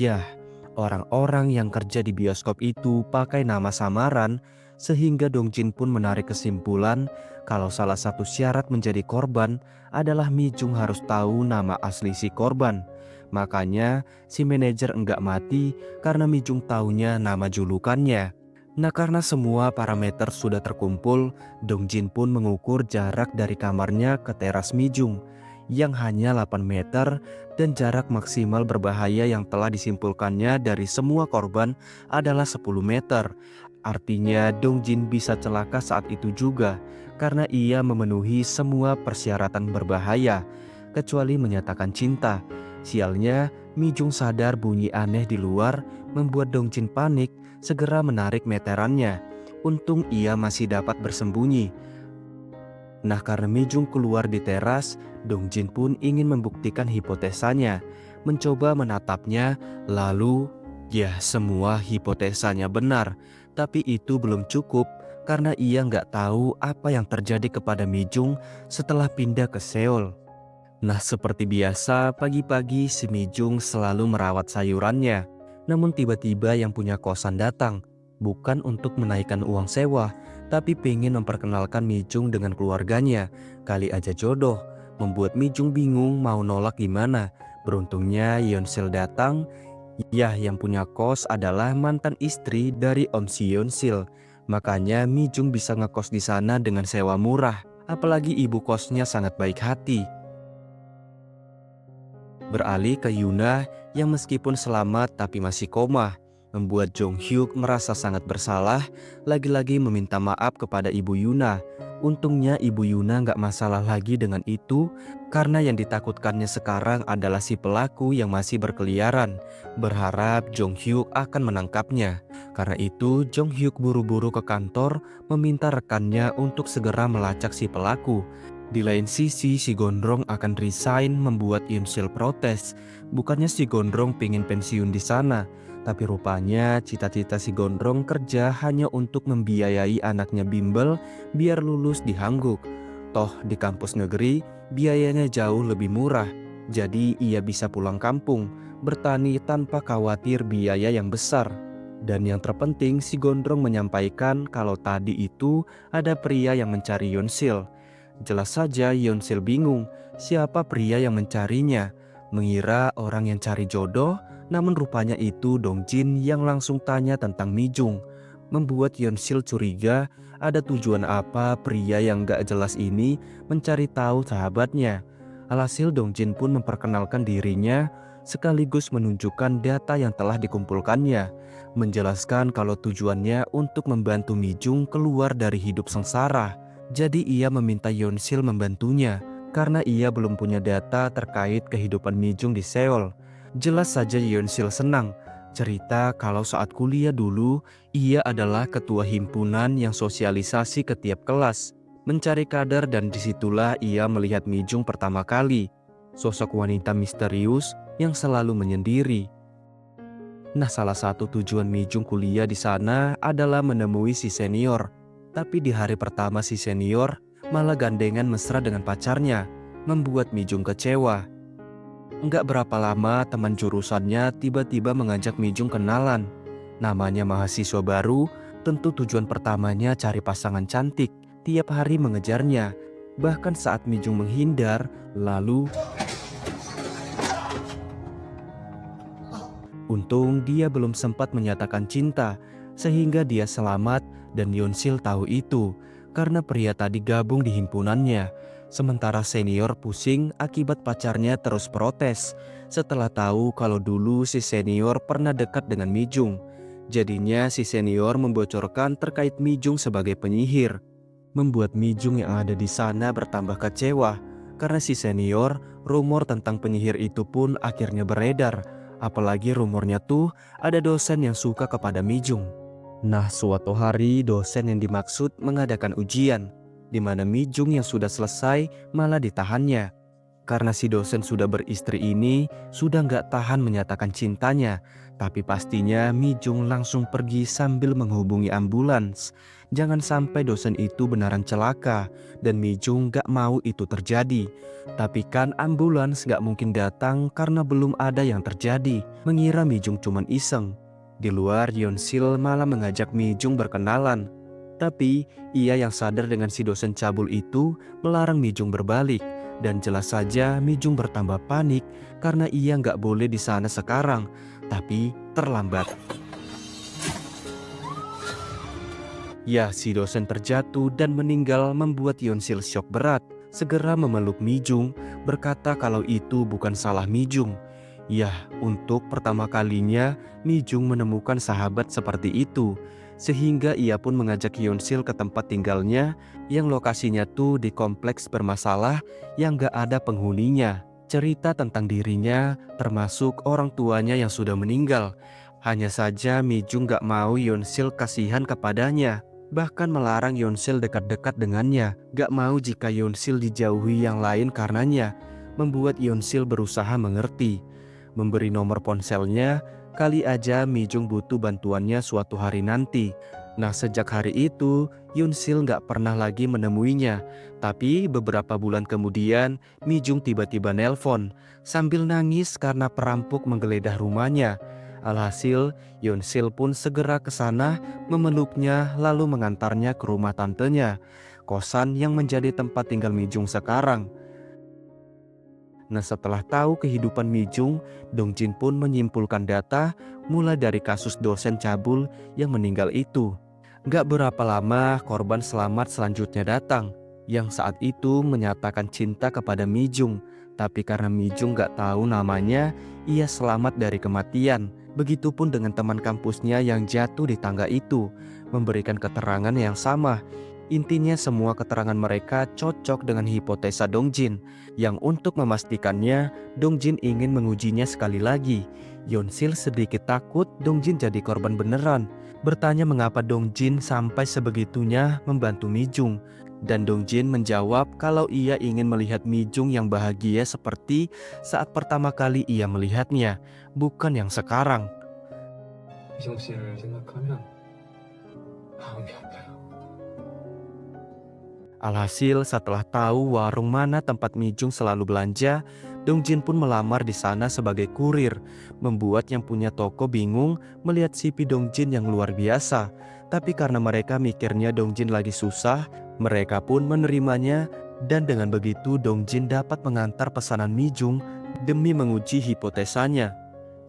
yah, orang-orang yang kerja di bioskop itu pakai nama samaran, sehingga Dongjin pun menarik kesimpulan kalau salah satu syarat menjadi korban adalah Mi-jung harus tahu nama asli si korban. Makanya si manajer enggak mati karena Mi-jung taunya nama julukannya. Nah, karena semua parameter sudah terkumpul, Dongjin pun mengukur jarak dari kamarnya ke teras Mi-jung yang hanya 8 meter dan jarak maksimal berbahaya yang telah disimpulkannya dari semua korban adalah 10 meter. Artinya Dongjin bisa celaka saat itu juga karena ia memenuhi semua persyaratan berbahaya kecuali menyatakan cinta. Sialnya, Mi-jung sadar bunyi aneh di luar membuat Dongjin panik, segera menarik meterannya. Untung ia masih dapat bersembunyi. Nah, karena Mi-jung keluar di teras, Dongjin pun ingin membuktikan hipotesanya, mencoba menatapnya, lalu ya semua hipotesanya benar. Tapi itu belum cukup karena ia nggak tahu apa yang terjadi kepada Mi-jung setelah pindah ke Seoul. Nah, seperti biasa pagi-pagi si Mi-jung selalu merawat sayurannya. Namun tiba-tiba yang punya kosan datang, bukan untuk menaikkan uang sewa, tapi pengen memperkenalkan Mi-jung dengan keluarganya. Kali aja jodoh, membuat Mi-jung bingung mau nolak gimana. Beruntungnya Yeonsil datang. Yah, yang punya kos adalah mantan istri dari Om Si Yeonsil. Makanya Mi-jung bisa ngekos di sana dengan sewa murah. Apalagi ibu kosnya sangat baik hati. Beralih ke Yuna yang meskipun selamat tapi masih koma, membuat Jong Hyuk merasa sangat bersalah, lagi-lagi meminta maaf kepada Ibu Yuna. Untungnya Ibu Yuna nggak masalah lagi dengan itu, karena yang ditakutkannya sekarang adalah si pelaku yang masih berkeliaran. Berharap Jong Hyuk akan menangkapnya. Karena itu Jong Hyuk buru-buru ke kantor meminta rekannya untuk segera melacak si pelaku. Di lain sisi, si Gondrong akan resign membuat Yeonsil protes. Bukannya si Gondrong pengen pensiun di sana, tapi rupanya cita-cita si Gondrong kerja hanya untuk membiayai anaknya bimbel biar lulus di Hanguk. Toh di kampus negeri biayanya jauh lebih murah, jadi ia bisa pulang kampung, bertani tanpa khawatir biaya yang besar. Dan yang terpenting si Gondrong menyampaikan kalau tadi itu ada pria yang mencari Yeonsil. Jelas saja Yeonsil bingung siapa pria yang mencarinya, mengira orang yang cari jodoh, namun rupanya itu Dongjin yang langsung tanya tentang Mi-jung. Membuat Yeonsil curiga ada tujuan apa pria yang gak jelas ini mencari tahu sahabatnya. Alhasil Dongjin pun memperkenalkan dirinya sekaligus menunjukkan data yang telah dikumpulkannya, menjelaskan kalau tujuannya untuk membantu Mi-jung keluar dari hidup sengsara. Jadi ia meminta Yeonsil membantunya karena ia belum punya data terkait kehidupan Mi-jung di Seoul. Jelas saja Yeonsil senang, cerita kalau saat kuliah dulu ia adalah ketua himpunan yang sosialisasi ke tiap kelas, mencari kader, dan disitulah ia melihat Mi-jung pertama kali, sosok wanita misterius yang selalu menyendiri. Nah, salah satu tujuan Mi-jung kuliah di sana adalah menemui si senior. Tapi di hari pertama si senior malah gandengan mesra dengan pacarnya, membuat Mi-jung kecewa. Enggak berapa lama teman jurusannya tiba-tiba mengajak Mi-jung kenalan. Namanya mahasiswa baru, tentu tujuan pertamanya cari pasangan cantik, tiap hari mengejarnya. Bahkan saat Mi-jung menghindar, lalu untung dia belum sempat menyatakan cinta, sehingga dia selamat dan Yeonsil tahu itu karena pria tadi gabung di himpunannya. Sementara senior pusing akibat pacarnya terus protes setelah tahu kalau dulu si senior pernah dekat dengan Mi-jung. Jadinya si senior membocorkan terkait Mi Jung sebagai penyihir. Membuat Mi Jung yang ada di sana bertambah kecewa. Karena si senior, rumor tentang penyihir itu pun akhirnya beredar. Apalagi rumornya tuh ada dosen yang suka kepada Mi Jung. Nah, suatu hari dosen yang dimaksud mengadakan ujian, di mana Mi Jung yang sudah selesai malah ditahannya. Karena si dosen sudah beristri ini sudah nggak tahan menyatakan cintanya, tapi pastinya Mi Jung langsung pergi sambil menghubungi ambulans. Jangan sampai dosen itu beneran celaka dan Mi Jung nggak mau itu terjadi. Tapi kan ambulans nggak mungkin datang karena belum ada yang terjadi. Mengira Mi Jung cuman iseng. Di luar, Yeon Sil malah mengajak Mi Jung berkenalan. Tapi ia yang sadar dengan si dosen cabul itu melarang Mi Jung berbalik. Dan jelas saja Mi Jung bertambah panik karena ia nggak boleh di sana sekarang, tapi terlambat. Ya, si dosen terjatuh dan meninggal membuat Yeon Sil syok berat. Segera memeluk Mi Jung, berkata kalau itu bukan salah Mi Jung. Ya, untuk pertama kalinya Mi Jung menemukan sahabat seperti itu. Sehingga ia pun mengajak Yeon Sil ke tempat tinggalnya yang lokasinya tuh di kompleks bermasalah yang gak ada penghuninya. Cerita tentang dirinya termasuk orang tuanya yang sudah meninggal. Hanya saja Mi Jung gak mau Yeon Sil kasihan kepadanya. Bahkan melarang Yeon Sil dekat-dekat dengannya. Gak mau jika Yeon Sil dijauhi yang lain karenanya. Membuat Yeon Sil berusaha mengerti. Memberi nomor ponselnya, kali aja Mi Jung butuh bantuannya suatu hari nanti. Nah, sejak hari itu, Yeon Sil gak pernah lagi menemuinya. Tapi beberapa bulan kemudian, Mi Jung tiba-tiba nelpon sambil nangis karena perampok menggeledah rumahnya. Alhasil, Yeon Sil pun segera ke sana memeluknya lalu mengantarnya ke rumah tantenya, kosan yang menjadi tempat tinggal Mi Jung sekarang. Nah, setelah tahu kehidupan Mi Jung, Dong Jin pun menyimpulkan data mulai dari kasus dosen cabul yang meninggal itu. Gak berapa lama korban selamat selanjutnya datang, yang saat itu menyatakan cinta kepada Mi Jung. Tapi karena Mi Jung gak tahu namanya, ia selamat dari kematian. Begitupun dengan teman kampusnya yang jatuh di tangga itu, memberikan keterangan yang sama. Intinya semua keterangan mereka cocok dengan hipotesa Dong Jin, yang untuk memastikannya, Dong Jin ingin mengujinya sekali lagi. Yeon Sil sedikit takut Dong Jin jadi korban beneran, bertanya mengapa Dong Jin sampai sebegitunya membantu Mi Jung. Dan Dong Jin menjawab kalau ia ingin melihat Mi Jung yang bahagia seperti saat pertama kali ia melihatnya, bukan yang sekarang. 이정 씨를 생각하면 마음이 아파요. Alhasil setelah tahu warung mana tempat Mi Jung selalu belanja, Dong Jin pun melamar di sana sebagai kurir, membuat yang punya toko bingung melihat CV Dong Jin yang luar biasa. Tapi karena mereka mikirnya Dong Jin lagi susah, mereka pun menerimanya dan dengan begitu Dong Jin dapat mengantar pesanan Mi Jung demi menguji hipotesanya.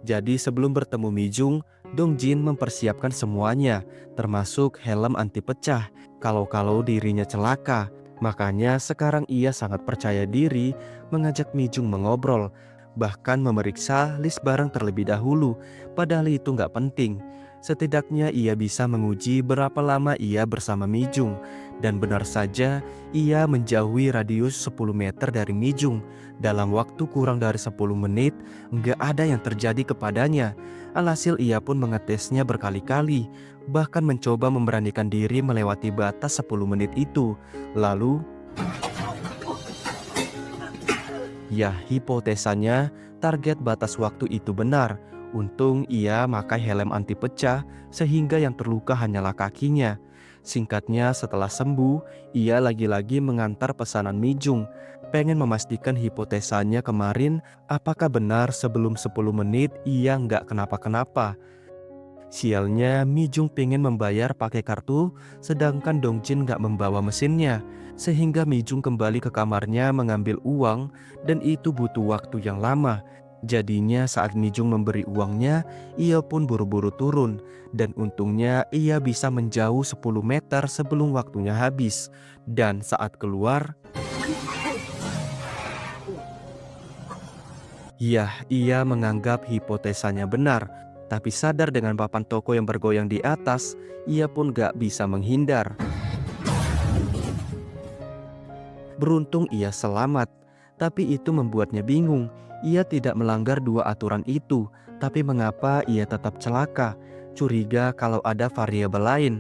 Jadi sebelum bertemu Mi Jung, Dong Jin mempersiapkan semuanya, termasuk helm anti pecah, kalau dirinya celaka. Makanya sekarang ia sangat percaya diri mengajak Mi Jung mengobrol, bahkan memeriksa list barang terlebih dahulu, padahal itu nggak penting. Setidaknya ia bisa menguji berapa lama ia bersama Mi Jung. Dan benar saja, ia menjauhi radius 10 meter dari Mi Jung. Dalam waktu kurang dari 10 menit, nggak ada yang terjadi kepadanya. Alhasil ia pun mengetesnya berkali-kali, bahkan mencoba memberanikan diri melewati batas 10 menit itu. Lalu, ya hipotesanya, target batas waktu itu benar. Untung ia pakai helm anti pecah sehingga yang terluka hanyalah kakinya. Singkatnya setelah sembuh, ia lagi-lagi mengantar pesanan Mi Jung. Pengen memastikan hipotesanya kemarin apakah benar sebelum 10 menit ia nggak kenapa-kenapa. Sialnya Mi Jung pengen membayar pakai kartu sedangkan Dong Jin nggak membawa mesinnya. Sehingga Mi Jung kembali ke kamarnya mengambil uang dan itu butuh waktu yang lama. Jadinya saat Mi Jung memberi uangnya, ia pun buru-buru turun. Dan untungnya ia bisa menjauh 10 meter sebelum waktunya habis. Dan saat keluar, ya ia menganggap hipotesanya benar. Tapi sadar dengan papan toko yang bergoyang di atas, ia pun gak bisa menghindar. Beruntung ia selamat, tapi itu membuatnya bingung. Ia tidak melanggar dua aturan itu, tapi mengapa ia tetap celaka? Curiga kalau ada variabel lain.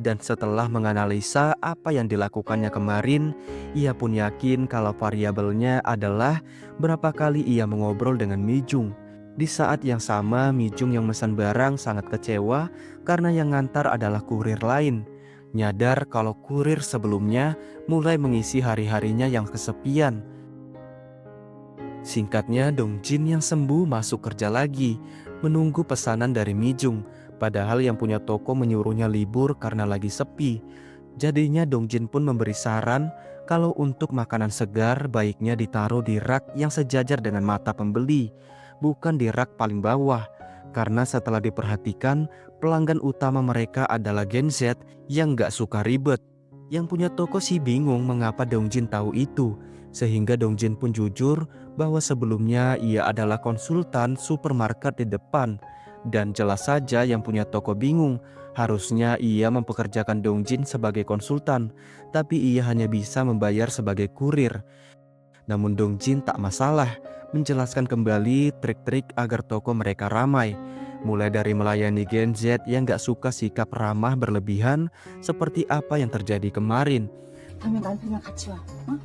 Dan setelah menganalisa apa yang dilakukannya kemarin, ia pun yakin kalau variabelnya adalah berapa kali ia mengobrol dengan Mijung. Di saat yang sama, Mijung yang memesan barang sangat kecewa karena yang ngantar adalah kurir lain. Nyadar kalau kurir sebelumnya mulai mengisi hari-harinya yang kesepian. Singkatnya, Dongjin yang sembuh masuk kerja lagi, menunggu pesanan dari Mijung. Padahal yang punya toko menyuruhnya libur karena lagi sepi. Jadinya Dongjin pun memberi saran kalau untuk makanan segar baiknya ditaruh di rak yang sejajar dengan mata pembeli, bukan di rak paling bawah. Karena setelah diperhatikan, pelanggan utama mereka adalah Gen Z yang gak suka ribet. Yang punya toko sih bingung mengapa Dongjin tahu itu. Sehingga Dongjin pun jujur bahwa sebelumnya ia adalah konsultan supermarket di depan. Dan jelas saja yang punya toko bingung. Harusnya ia mempekerjakan Dongjin sebagai konsultan, tapi ia hanya bisa membayar sebagai kurir. Namun Dongjin tak masalah, menjelaskan kembali trik-trik agar toko mereka ramai. Mulai dari melayani Gen Z yang gak suka sikap ramah berlebihan seperti apa yang terjadi kemarin. 다음에 남편이랑 같이 와. 어?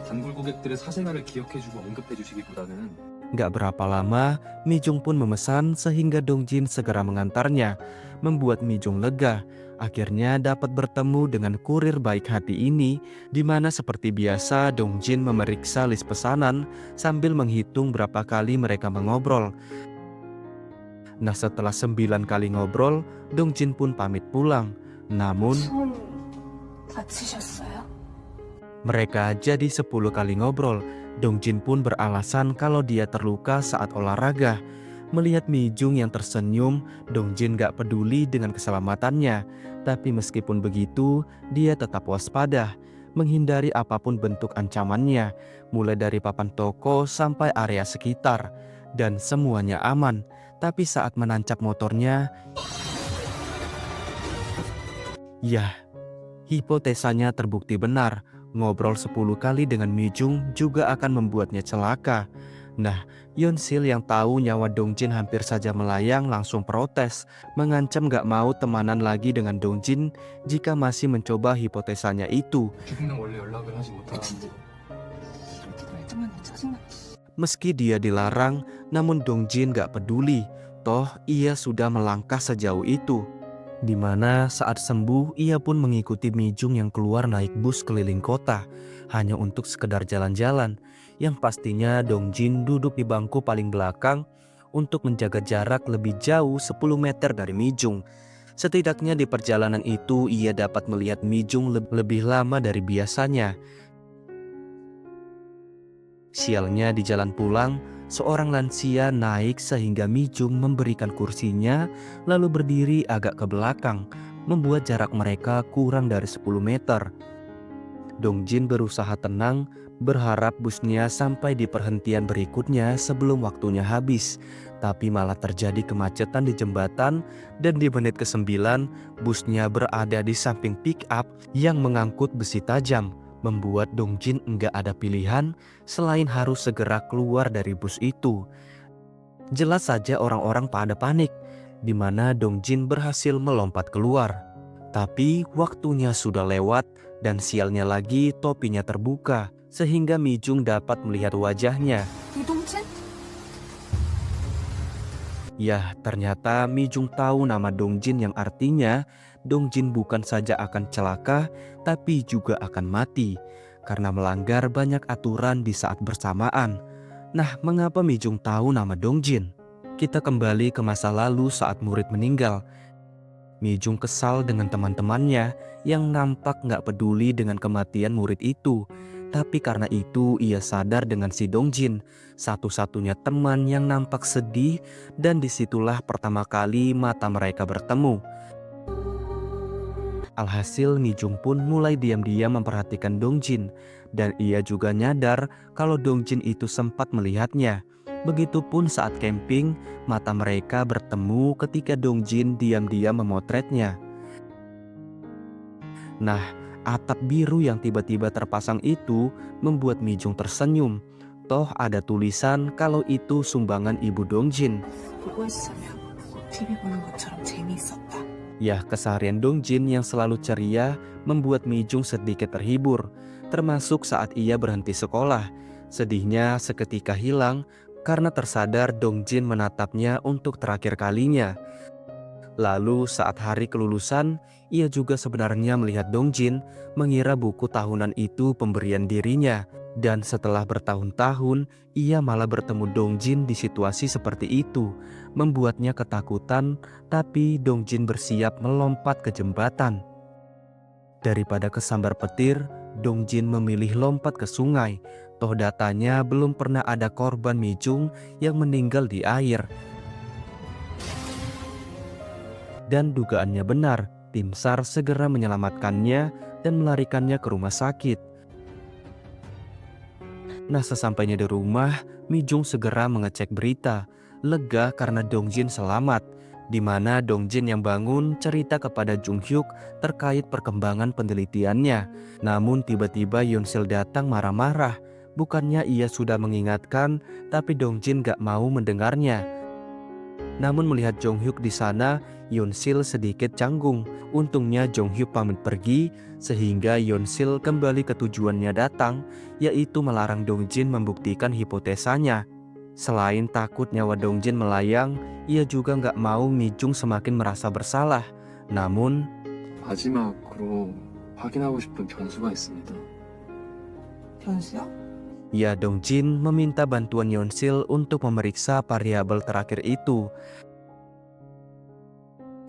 단골 고객들의 사생활을 기억해주고 언급해주시기보다는 Gak berapa lama, Mijung pun memesan sehingga Dongjin segera mengantarnya, membuat Mijung lega. Akhirnya dapat bertemu dengan kurir baik hati ini, di mana seperti biasa Dongjin memeriksa list pesanan sambil menghitung berapa kali mereka mengobrol. Nah, setelah 9 kali ngobrol, Dongjin pun pamit pulang. Namun 손 다치셨어요? mereka jadi 10 kali ngobrol. Dongjin pun beralasan kalau dia terluka saat olahraga. Melihat Mijung yang tersenyum, Dongjin gak peduli dengan keselamatannya. Tapi meskipun begitu, dia tetap waspada, menghindari apapun bentuk ancamannya, mulai dari papan toko sampai area sekitar. Dan semuanya aman. Tapi saat menancap motornya, yah, hipotesanya terbukti benar. Ngobrol 10 kali dengan Mijung juga akan membuatnya celaka. Nah, Yeonsil yang tahu nyawa Dongjin hampir saja melayang langsung protes, mengancam gak mau temanan lagi dengan Dongjin jika masih mencoba hipotesanya itu. 주부는 원래 연락을 하지 못하는 이렇게 말장난해 짜증나. Meski dia dilarang, namun Dongjin gak peduli. Toh ia sudah melangkah sejauh itu. Di mana saat sembuh ia pun mengikuti Mijung yang keluar naik bus keliling kota hanya untuk sekedar jalan-jalan, yang pastinya Dongjin duduk di bangku paling belakang untuk menjaga jarak lebih jauh 10 meter dari Mijung. Setidaknya di perjalanan itu ia dapat melihat Mijung lebih lama dari biasanya. Sialnya di jalan pulang, seorang lansia naik sehingga Mijung memberikan kursinya lalu berdiri agak ke belakang, membuat jarak mereka kurang dari 10 meter. Dongjin berusaha tenang, berharap busnya sampai di perhentian berikutnya sebelum waktunya habis. Tapi malah terjadi kemacetan di jembatan dan di menit ke-9 busnya berada di samping pick up yang mengangkut besi tajam. Membuat Dongjin enggak ada pilihan selain harus segera keluar dari bus itu. Jelas saja orang-orang pada panik, di mana Dongjin berhasil melompat keluar. Tapi waktunya sudah lewat dan sialnya lagi topinya terbuka, sehingga Mijung dapat melihat wajahnya. 이동진? Yah, ternyata Mijung tahu nama Dongjin yang artinya Dongjin bukan saja akan celaka, tapi juga akan mati karena melanggar banyak aturan di saat bersamaan. Nah, mengapa Mijung tahu nama Dongjin? Kita kembali ke masa lalu saat murid meninggal. Mijung kesal dengan teman-temannya yang nampak gak peduli dengan kematian murid itu. Tapi karena itu ia sadar dengan si Dongjin, satu-satunya teman yang nampak sedih, dan disitulah pertama kali mata mereka bertemu. Alhasil Mijung pun mulai diam-diam memperhatikan Dongjin, dan ia juga nyadar kalau Dongjin itu sempat melihatnya. Begitupun saat camping, mata mereka bertemu ketika Dongjin diam-diam memotretnya. Nah, atap biru yang tiba-tiba terpasang itu membuat Mijung tersenyum. Toh ada tulisan kalau itu sumbangan ibu Dongjin. 보고 있으면 TV 보는 것처럼 재미있었다. Ya, keseharian Dongjin yang selalu ceria membuat Mijung sedikit terhibur, termasuk saat ia berhenti sekolah. Sedihnya seketika hilang karena tersadar Dongjin menatapnya untuk terakhir kalinya. Lalu saat hari kelulusan, ia juga sebenarnya melihat Dongjin mengira buku tahunan itu pemberian dirinya. Dan setelah bertahun-tahun, ia malah bertemu Dongjin di situasi seperti itu. Membuatnya ketakutan, tapi Dongjin bersiap melompat ke jembatan. Daripada kesambar petir, Dongjin memilih lompat ke sungai. Toh datanya belum pernah ada korban Mijung yang meninggal di air. Dan dugaannya benar, tim SAR segera menyelamatkannya dan melarikannya ke rumah sakit. Nah, sesampainya di rumah, Mijung segera mengecek berita. Lega karena Dongjin selamat, di mana Dongjin yang bangun cerita kepada Jung Hyuk terkait perkembangan penelitiannya. Namun tiba-tiba Yonsil datang marah-marah. Bukannya ia sudah mengingatkan, tapi Dongjin gak mau mendengarnya. Namun melihat Jung Hyuk di sana, Yonsil sedikit canggung. Untungnya Jung Hyuk pamit pergi, sehingga Yonsil kembali ke tujuannya datang, yaitu melarang Dongjin membuktikan hipotesanya. Selain takut nyawa Dongjin melayang, ia juga gak mau Mijung semakin merasa bersalah. Namun, 마지막으로 확인하고 싶은 변수가 있습니다. 변수요? ya Dongjin meminta bantuan Yonsil untuk memeriksa variabel terakhir itu.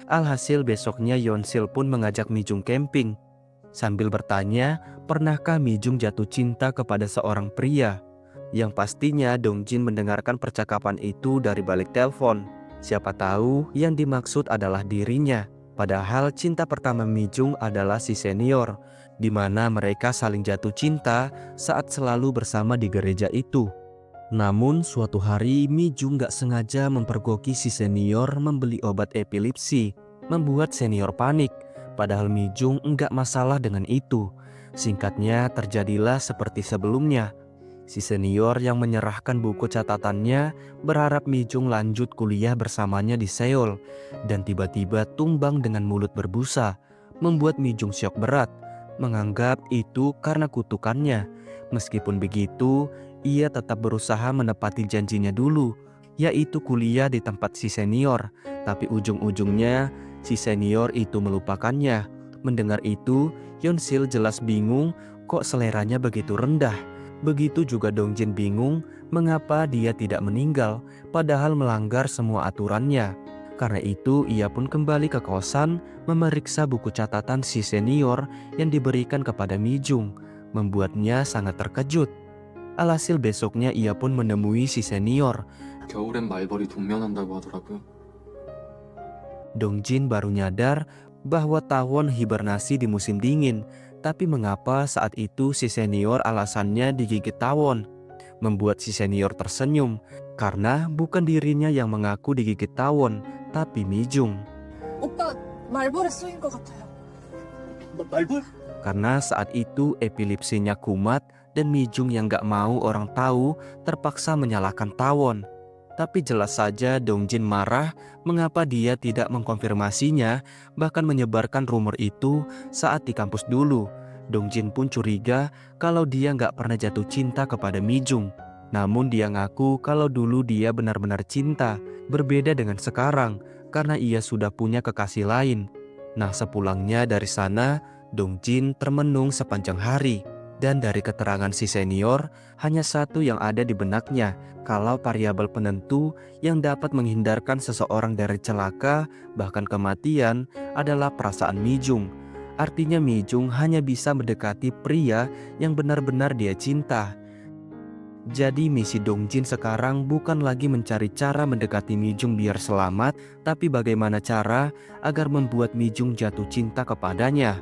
Alhasil besoknya Yonsil pun mengajak Mijung camping. Sambil bertanya, pernahkah Mijung jatuh cinta kepada seorang pria? Yang pastinya Dongjin mendengarkan percakapan itu dari balik telepon. Siapa tahu yang dimaksud adalah dirinya. Padahal cinta pertama Mijung adalah si senior, di mana mereka saling jatuh cinta saat selalu bersama di gereja itu. Namun suatu hari Mijung gak sengaja mempergoki si senior membeli obat epilepsi, membuat senior panik. Padahal Mijung enggak masalah dengan itu. Singkatnya terjadilah seperti sebelumnya. Si senior yang menyerahkan buku catatannya berharap Mijung lanjut kuliah bersamanya di Seoul. Dan tiba-tiba tumbang dengan mulut berbusa, membuat Mijung syok berat, menganggap itu karena kutukannya. Meskipun begitu, ia tetap berusaha menepati janjinya dulu, yaitu kuliah di tempat si senior. Tapi ujung-ujungnya si senior itu melupakannya. Mendengar itu, Yonsil jelas bingung kok seleranya begitu rendah. Begitu juga Dongjin bingung mengapa dia tidak meninggal padahal melanggar semua aturannya. Karena itu ia pun kembali ke kosan memeriksa buku catatan si senior yang diberikan kepada Mijung, membuatnya sangat terkejut. Alhasil besoknya ia pun menemui si senior. 겨울엔 말벌이 동면한다고 하더라고요. Dongjin baru nyadar bahwa tawon hibernasi di musim dingin. Tapi mengapa saat itu si senior alasannya digigit tawon? Membuat si senior tersenyum, karena bukan dirinya yang mengaku digigit tawon, tapi Mijung. 오빠 말벌에 쏘인 것 같아요. 말벌? Karena saat itu epilepsinya kumat dan Mijung yang gak mau orang tahu terpaksa menyalahkan tawon. Tapi jelas saja Dongjin marah mengapa dia tidak mengkonfirmasinya, bahkan menyebarkan rumor itu saat di kampus dulu. Dongjin pun curiga kalau dia gak pernah jatuh cinta kepada Mijung. Namun dia ngaku kalau dulu dia benar-benar cinta, berbeda dengan sekarang karena ia sudah punya kekasih lain. Nah, sepulangnya dari sana, Dongjin termenung sepanjang hari. Dan dari keterangan si senior, hanya satu yang ada di benaknya, kalau variabel penentu yang dapat menghindarkan seseorang dari celaka, bahkan kematian, adalah perasaan Mijung. Artinya Mijung hanya bisa mendekati pria yang benar-benar dia cinta. Jadi misi Dongjin sekarang bukan lagi mencari cara mendekati Mijung biar selamat, tapi bagaimana cara agar membuat Mijung jatuh cinta kepadanya.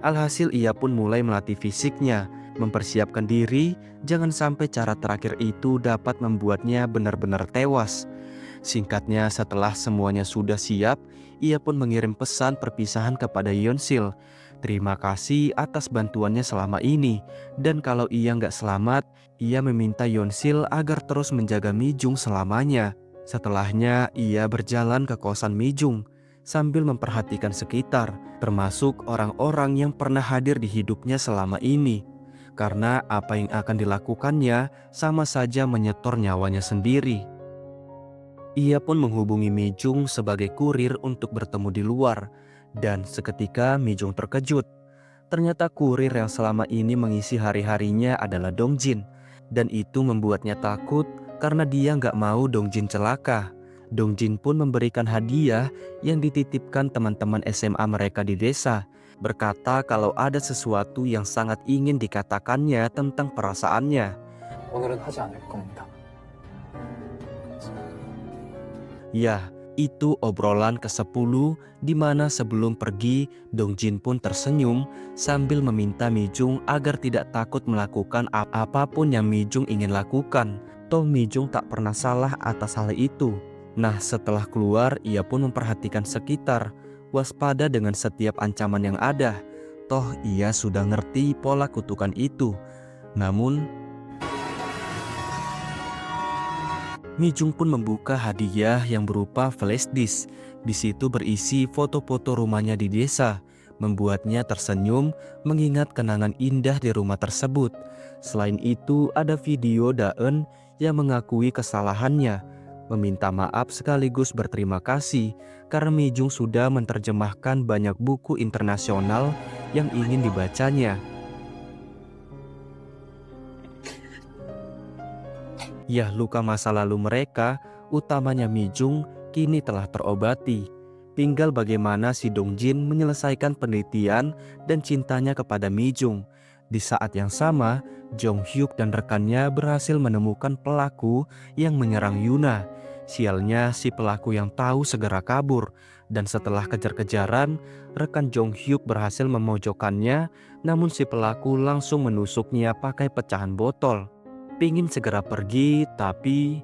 Alhasil ia pun mulai melatih fisiknya. mempersiapkan diri jangan sampai cara terakhir itu dapat membuatnya benar-benar tewas. Singkatnya, setelah semuanya sudah siap, ia pun mengirim pesan perpisahan kepada Yeonsil. Terima kasih atas bantuannya selama ini, dan kalau ia nggak selamat, ia meminta Yeonsil agar terus menjaga Mi-jung selamanya. Setelahnya, ia berjalan ke kosan Mi-jung sambil memperhatikan sekitar, termasuk orang-orang yang pernah hadir di hidupnya selama ini. Karena apa yang akan dilakukannya sama saja menyetor nyawanya sendiri. Ia pun menghubungi Mi-jung sebagai kurir untuk bertemu di luar, dan seketika Mi-jung terkejut. Ternyata kurir yang selama ini mengisi hari-harinya adalah Dongjin, dan itu membuatnya takut karena dia nggak mau Dongjin celaka. Dongjin pun memberikan hadiah yang dititipkan teman-teman SMA mereka di desa, berkata kalau ada sesuatu yang sangat ingin dikatakannya tentang perasaannya. 오늘은 하지 않을 겁니다. Ya, itu obrolan ke-10 di mana sebelum pergi, Dongjin pun tersenyum sambil meminta Mi-jung agar tidak takut melakukan apapun yang Mi-jung ingin lakukan. Toh Mi-jung tak pernah salah atas hal itu. Nah, setelah keluar, ia pun memperhatikan sekitar, waspada dengan setiap ancaman yang ada. Toh ia sudah ngerti pola kutukan itu. Namun Mi-jung pun membuka hadiah yang berupa flash disk. Di situ berisi foto-foto rumahnya di desa, membuatnya tersenyum mengingat kenangan indah di rumah tersebut. Selain itu, ada video Daeun yang mengakui kesalahannya, meminta maaf sekaligus berterima kasih karena Mi-jung sudah menerjemahkan banyak buku internasional yang ingin dibacanya. Ya, luka masa lalu mereka, utamanya Mi-jung, kini telah terobati. Tinggal bagaimana si Dongjin menyelesaikan penelitian dan cintanya kepada Mi-jung. Di saat yang sama, Jong-hyuk dan rekannya berhasil menemukan pelaku yang menyerang Yuna. Sialnya, si pelaku yang tahu segera kabur, dan setelah kejar-kejaran, rekan Jong-hyuk berhasil memojokkannya, namun si pelaku langsung menusuknya pakai pecahan botol. Pingin segera pergi, tapi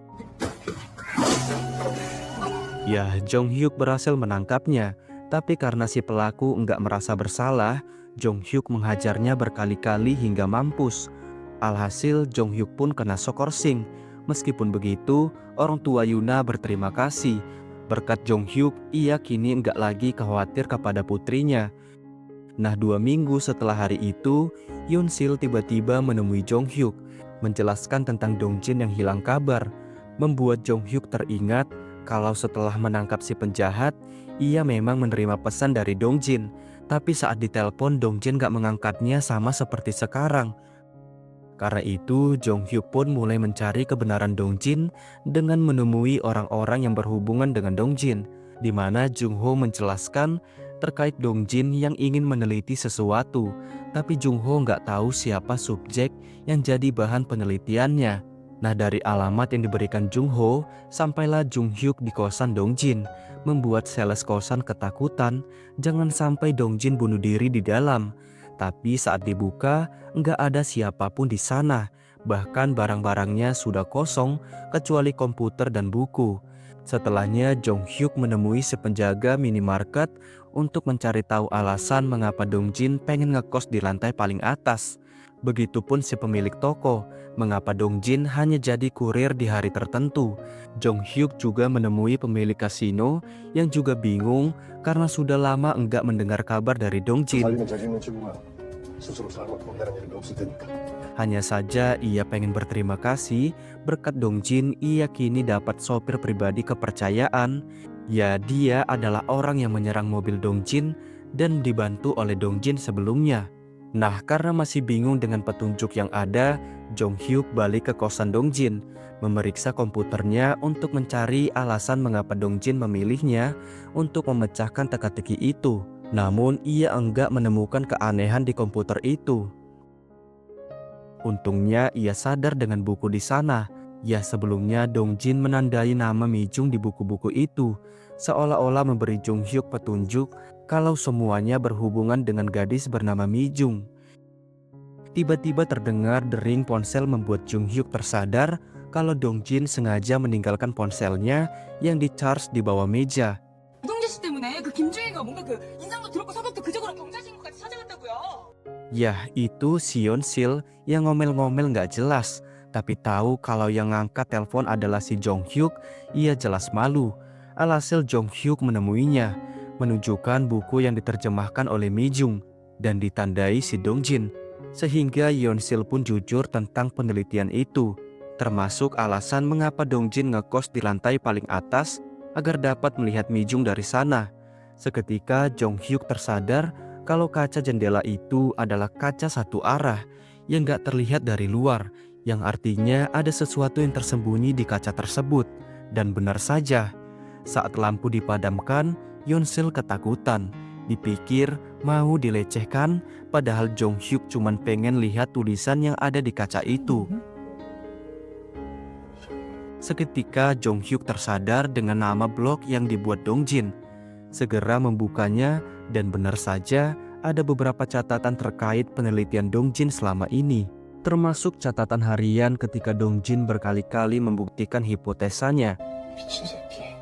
ya, Jong-hyuk berhasil menangkapnya. Tapi karena si pelaku enggak merasa bersalah, Jong-hyuk menghajarnya berkali-kali hingga mampus. Alhasil Jong-hyuk pun kena skorsing. Meskipun begitu, orang tua Yuna berterima kasih. Berkat Jong-hyuk, ia kini enggak lagi khawatir kepada putrinya. Nah, 2 minggu setelah hari itu, Yeonsil tiba-tiba menemui Jong-hyuk, menjelaskan tentang Dongjin yang hilang kabar, membuat Jong-hyuk teringat kalau setelah menangkap si penjahat, ia memang menerima pesan dari Dongjin. Tapi saat ditelepon, Dongjin gak mengangkatnya sama seperti sekarang. Karena itu, Jong-hyuk pun mulai mencari kebenaran Dongjin dengan menemui orang-orang yang berhubungan dengan Dongjin, di mana Jung-ho menjelaskan terkait Dongjin yang ingin meneliti sesuatu, tapi Jung-ho nggak tahu siapa subjek yang jadi bahan penelitiannya. Nah, dari alamat yang diberikan Jung-ho, sampailah Jung-hyuk di kosan Dongjin, membuat sales kosan ketakutan jangan sampai Dongjin bunuh diri di dalam. Tapi saat dibuka, nggak ada siapapun di sana, bahkan barang-barangnya sudah kosong kecuali komputer dan buku. Setelahnya, Jong-hyuk menemui si penjaga minimarket untuk mencari tahu alasan mengapa Dongjin pengen ngekos di lantai paling atas. Begitupun si pemilik toko, mengapa Dongjin hanya jadi kurir di hari tertentu. Jong-hyuk juga menemui pemilik kasino yang juga bingung karena sudah lama enggak mendengar kabar dari Dongjin. 살리는 죄짓는 친구가 스스로 잘못 본다는 일은 없을 테니까. Hanya saja ia pengen berterima kasih berkat Dongjin ia kini dapat sopir pribadi kepercayaan. Ya, dia adalah orang yang menyerang mobil Dongjin dan dibantu oleh Dongjin sebelumnya. Nah, karena masih bingung dengan petunjuk yang ada, Jong-hyuk balik ke kosan Dongjin, memeriksa komputernya untuk mencari alasan mengapa Dongjin memilihnya untuk memecahkan teka-teki itu. Namun ia enggak menemukan keanehan di komputer itu. Untungnya ia sadar dengan buku di sana. Ya, sebelumnya Dongjin menandai nama Mi-jung di buku-buku itu, seolah-olah memberi Jong-hyuk petunjuk kalau semuanya berhubungan dengan gadis bernama Mi-jung. Tiba-tiba terdengar dering ponsel membuat Jung Hyuk tersadar kalau Dong Jin sengaja meninggalkan ponselnya yang di-charge di bawah meja. 이동재 씨 때문에 그 김주희가 뭔가 그 인상도 더럽고 성격도 그저거랑 경찰신고까지 찾아갔다고요. Yah, itu si Yeon Sil yang ngomel-ngomel gak jelas. Tapi tahu kalau yang ngangkat telepon adalah si Jong Hyuk, ia jelas malu. Alhasil Jong Hyuk menemuinya, menunjukkan buku yang diterjemahkan oleh Mi Jung dan ditandai si Dong Jin. Sehingga Yeon Sil pun jujur tentang penelitian itu, termasuk alasan mengapa Dong Jin ngekos di lantai paling atas agar dapat melihat Mi Jung dari sana. Seketika Jong Hyuk tersadar kalau kaca jendela itu adalah kaca satu arah yang gak terlihat dari luar, yang artinya ada sesuatu yang tersembunyi di kaca tersebut. Dan benar saja, saat lampu dipadamkan, Yeon Sil ketakutan. Dipikir mau dilecehkan, padahal Jong Hyuk cuman pengen lihat tulisan yang ada di kaca itu. Seketika Jong Hyuk tersadar dengan nama blog yang dibuat Dong Jin. Segera membukanya dan benar saja ada beberapa catatan terkait penelitian Dong Jin selama ini. Termasuk catatan harian ketika Dong Jin berkali-kali membuktikan hipotesanya. 미친 새끼.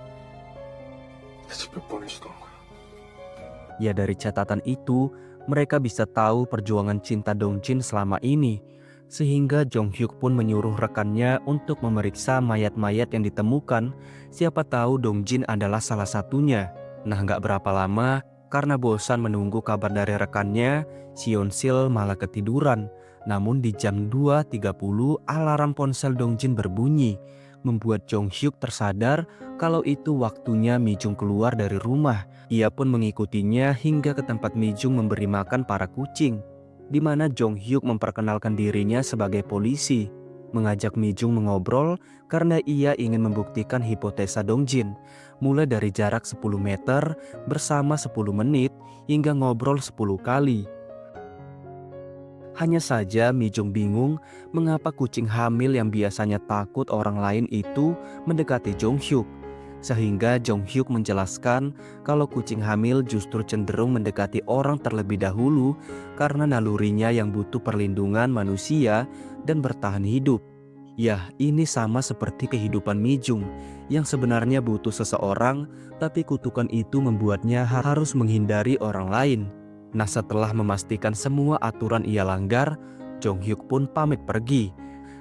대체 몇 번을 시도한 거야? Ya dari catatan itu, mereka bisa tahu perjuangan cinta Dong Jin selama ini. Sehingga Jong Hyuk pun menyuruh rekannya untuk memeriksa mayat-mayat yang ditemukan. Siapa tahu Dong Jin adalah salah satunya. Nah gak berapa lama, karena bosan menunggu kabar dari rekannya, si Yeon Sil malah ketiduran. Namun di jam 2.30 alarm ponsel Dong Jin berbunyi, membuat Jong Hyuk tersadar kalau itu waktunya Mi Jung keluar dari rumah. Ia pun mengikutinya hingga ke tempat Mi Jung memberi makan para kucing, di mana Jong Hyuk memperkenalkan dirinya sebagai polisi, mengajak Mi Jung mengobrol karena ia ingin membuktikan hipotesa Dong Jin, mulai dari jarak 10 meter bersama 10 menit hingga ngobrol 10 kali. Hanya saja Mi Jung bingung mengapa kucing hamil yang biasanya takut orang lain itu mendekati Jong Hyuk. Sehingga Jong Hyuk menjelaskan kalau kucing hamil justru cenderung mendekati orang terlebih dahulu karena nalurinya yang butuh perlindungan manusia dan bertahan hidup. Yah, ini sama seperti kehidupan Mi Jung yang sebenarnya butuh seseorang, tapi kutukan itu membuatnya harus menghindari orang lain. Nah setelah memastikan semua aturan ia langgar, Jong Hyuk pun pamit pergi.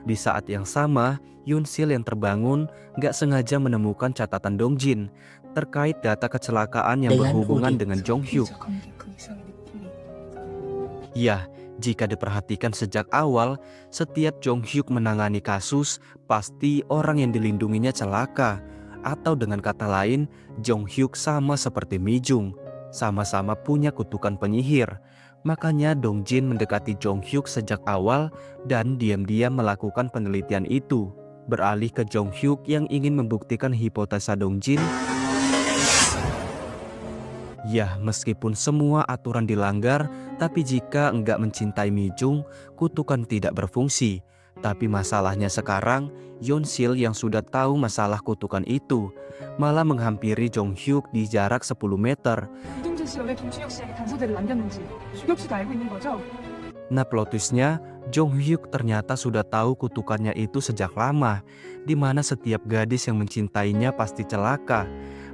Di saat yang sama, Yeon Sil yang terbangun gak sengaja menemukan catatan Dong Jin terkait data kecelakaan yang berhubungan dengan Jong Hyuk. Ya, jika diperhatikan sejak awal, setiap Jong Hyuk menangani kasus, pasti orang yang dilindunginya celaka. Atau dengan kata lain, Jong Hyuk sama seperti Mi Jung, sama-sama punya kutukan penyihir. Makanya Dong Jin mendekati Jong Hyuk sejak awal dan diam-diam melakukan penelitian itu. Beralih ke Jong Hyuk yang ingin membuktikan hipotesa Dong Jin. Ya, meskipun semua aturan dilanggar, tapi jika enggak mencintai Mi Jung, kutukan tidak berfungsi. Tapi masalahnya sekarang, Yeon Sil yang sudah tahu masalah kutukan itu, malah menghampiri Jong Hyuk di jarak 10 meter. 이동재 씨가 왜 김준혁 씨에게 단서들을 남겼는지 준혁 씨도 알고 있는 거죠? Nah plot twistnya, Jong Hyuk ternyata sudah tahu kutukannya itu sejak lama, di mana setiap gadis yang mencintainya pasti celaka.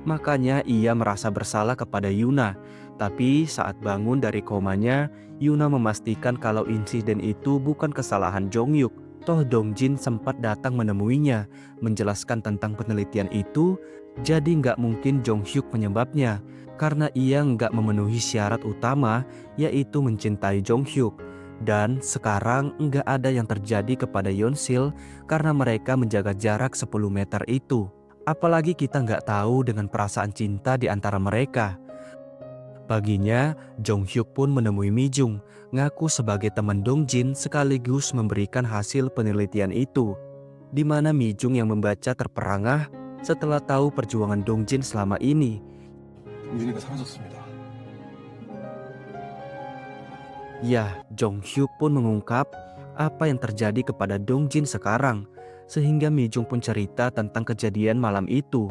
Makanya ia merasa bersalah kepada Yuna. Tapi saat bangun dari komanya, Yuna memastikan kalau insiden itu bukan kesalahan Jong Hyuk. Toh Dong Jin sempat datang menemuinya, menjelaskan tentang penelitian itu, jadi nggak mungkin Jong Hyuk penyebabnya, karena ia nggak memenuhi syarat utama, yaitu mencintai Jong Hyuk. Dan sekarang nggak ada yang terjadi kepada Yeon Sil karena mereka menjaga jarak 10 meter itu. Apalagi kita nggak tahu dengan perasaan cinta di antara mereka. Paginya, Jong Hyuk pun menemui Mi Jung, ngaku sebagai teman Dong Jin sekaligus memberikan hasil penelitian itu. Di mana Mi Jung yang membaca terperangah setelah tahu perjuangan Dong Jin selama ini. 유리가 사라졌습니다. Ya, Jong Hyuk pun mengungkap apa yang terjadi kepada Dong Jin sekarang, sehingga Mi Jung pun cerita tentang kejadian malam itu,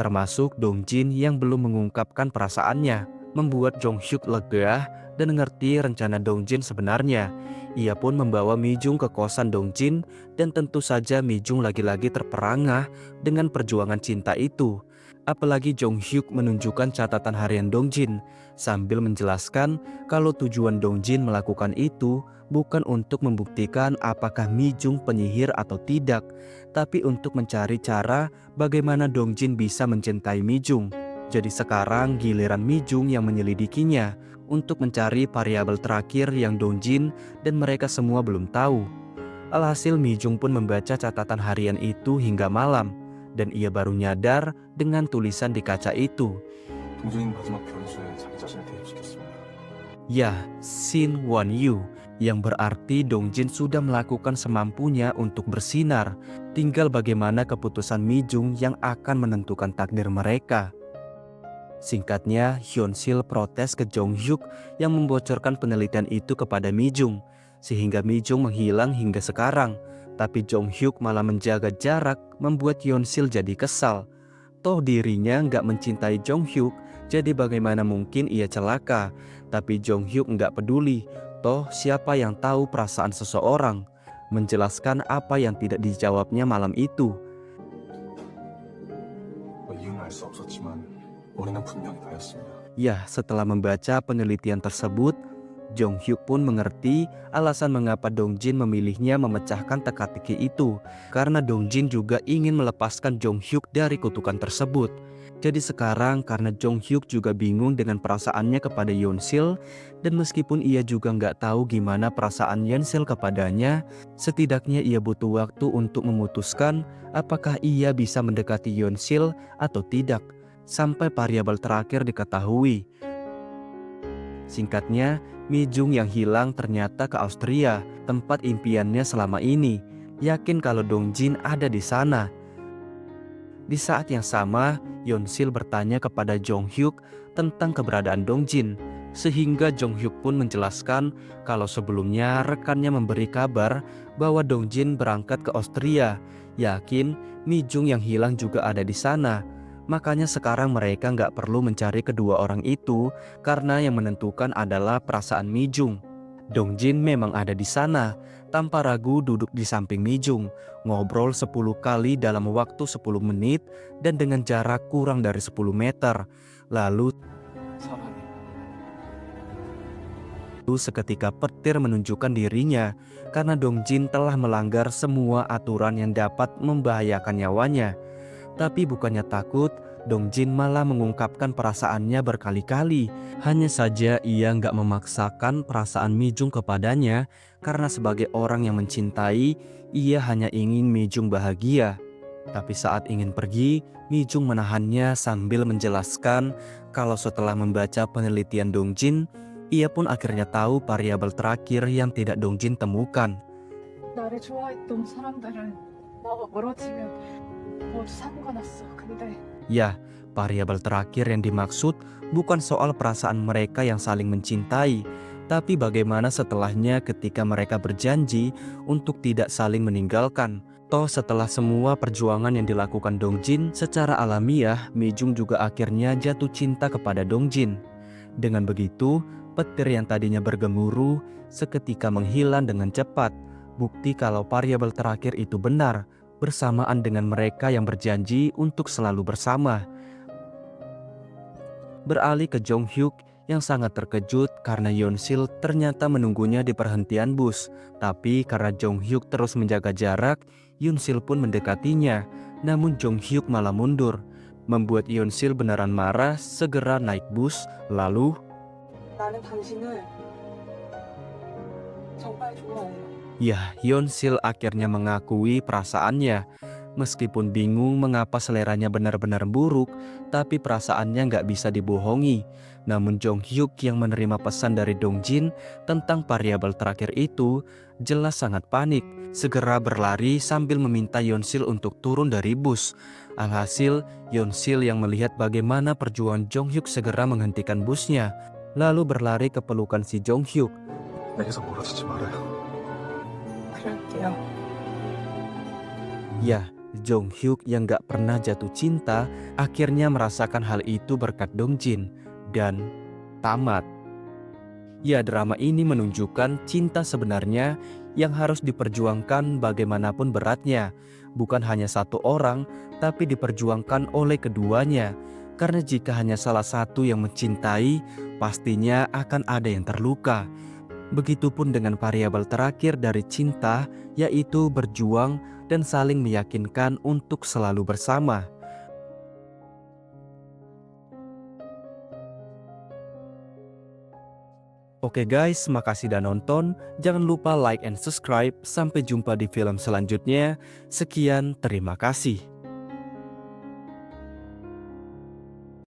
termasuk Dong Jin yang belum mengungkapkan perasaannya. membuat Jong Hyuk lega dan mengerti rencana Dong Jin sebenarnya. Ia pun membawa Mi Jung ke kosan Dong Jin dan tentu saja Mi Jung lagi-lagi terperangah dengan perjuangan cinta itu. Apalagi Jong Hyuk menunjukkan catatan harian Dong Jin sambil menjelaskan kalau tujuan Dong Jin melakukan itu bukan untuk membuktikan apakah Mi Jung penyihir atau tidak, tapi untuk mencari cara bagaimana Dong Jin bisa mencintai Mi Jung. Jadi sekarang giliran Mi Jung yang menyelidikinya untuk mencari variabel terakhir yang Dong Jin dan mereka semua belum tahu. Alhasil Mi Jung pun membaca catatan harian itu hingga malam, dan ia baru nyadar dengan tulisan di kaca itu. 동전인 마지막 변수에 자기 자신을 대입시켰습니다. Ya, Shin Won Yu, yang berarti Dong Jin sudah melakukan semampunya untuk bersinar. Tinggal bagaimana keputusan Mi Jung yang akan menentukan takdir mereka. Singkatnya, Hyun Sil protes ke Jong Hyuk yang membocorkan penelitian itu kepada Mi Jung, sehingga Mi Jung menghilang hingga sekarang. Tapi Jong Hyuk malah menjaga jarak, membuat Hyun Sil jadi kesal. Toh dirinya nggak mencintai Jong Hyuk, jadi bagaimana mungkin ia celaka? Tapi Jong Hyuk nggak peduli. Toh siapa yang tahu perasaan seseorang? Menjelaskan apa yang tidak dijawabnya malam itu. 이유는 알 수 없었지만 원인은 분명히 나였습니다. Ya, setelah membaca penelitian tersebut, Jong Hyuk pun mengerti alasan mengapa Dong Jin memilihnya memecahkan teka-teki itu, karena Dong Jin juga ingin melepaskan Jong Hyuk dari kutukan tersebut. Jadi sekarang karena Jong Hyuk juga bingung dengan perasaannya kepada Yeon Sil, dan meskipun ia juga nggak tahu gimana perasaan Yeon Sil kepadanya, setidaknya ia butuh waktu untuk memutuskan apakah ia bisa mendekati Yeon Sil atau tidak, sampai variabel terakhir diketahui. Singkatnya, Mi Jung yang hilang ternyata ke Austria, tempat impiannya selama ini. Yakin kalau Dong Jin ada di sana. Di saat yang sama, Yeon Sil bertanya kepada Jong Hyuk tentang keberadaan Dong Jin, sehingga Jong Hyuk pun menjelaskan kalau sebelumnya rekannya memberi kabar bahwa Dong Jin berangkat ke Austria. Yakin Mi Jung yang hilang juga ada di sana. Makanya sekarang mereka nggak perlu mencari kedua orang itu, karena yang menentukan adalah perasaan Mi Jung. Dong Jin memang ada di sana, tanpa ragu duduk di samping Mi Jung, ngobrol 10 kali dalam waktu 10 menit dan dengan jarak kurang dari 10 meter. Lalu seketika petir menunjukkan dirinya karena Dong Jin telah melanggar semua aturan yang dapat membahayakan nyawanya. Tapi bukannya takut, Dong Jin malah mengungkapkan perasaannya berkali-kali. Hanya saja ia nggak memaksakan perasaan Mi Jung kepadanya, karena sebagai orang yang mencintai, ia hanya ingin Mi Jung bahagia. Tapi saat ingin pergi, Mi Jung menahannya sambil menjelaskan kalau setelah membaca penelitian Dong Jin, ia pun akhirnya tahu variabel terakhir yang tidak Dong Jin temukan. 나를 좋아했던 사람들은 나와 멀어지면 모두 사고가 났어. 근데 Ya, variabel terakhir yang dimaksud bukan soal perasaan mereka yang saling mencintai, tapi bagaimana setelahnya ketika mereka berjanji untuk tidak saling meninggalkan. Toh setelah semua perjuangan yang dilakukan Dong Jin, secara alamiah Mi Jung juga akhirnya jatuh cinta kepada Dong Jin. Dengan begitu, petir yang tadinya bergemuruh seketika menghilang dengan cepat. Bukti kalau variabel terakhir itu benar, bersamaan dengan mereka yang berjanji untuk selalu bersama. Beralih ke Jong Hyuk yang sangat terkejut karena Yeon Sil ternyata menunggunya di perhentian bus. Tapi karena Jong Hyuk terus menjaga jarak, Yeon Sil pun mendekatinya. Namun Jong Hyuk malah mundur, membuat Yeon Sil beneran marah, segera naik bus. Lalu 나는 당신을 정말 좋아해요. ya, Yeon Sil akhirnya mengakui perasaannya. Meskipun bingung mengapa seleranya benar-benar buruk, tapi perasaannya nggak bisa dibohongi. Namun Jong Hyuk yang menerima pesan dari Dong Jin tentang variabel terakhir itu jelas sangat panik. Segera berlari sambil meminta Yeon Sil untuk turun dari bus. Alhasil, Yeon Sil yang melihat bagaimana perjuangan Jong Hyuk segera menghentikan busnya, lalu berlari ke pelukan si Jong Hyuk. 내게서 멀어지지 말아요. 그럴게요. Ya, Jong Hyuk yang gak pernah jatuh cinta akhirnya merasakan hal itu berkat Dong Jin. Dan tamat. Ya, drama ini menunjukkan cinta sebenarnya yang harus diperjuangkan bagaimanapun beratnya. Bukan hanya satu orang, tapi diperjuangkan oleh keduanya. Karena jika hanya salah satu yang mencintai, pastinya akan ada yang terluka. Begitupun dengan variabel terakhir dari cinta, yaitu berjuang dan saling meyakinkan untuk selalu bersama. Oke guys, makasih udah nonton. Jangan lupa like and subscribe. Sampai jumpa di film selanjutnya. Sekian, terima kasih.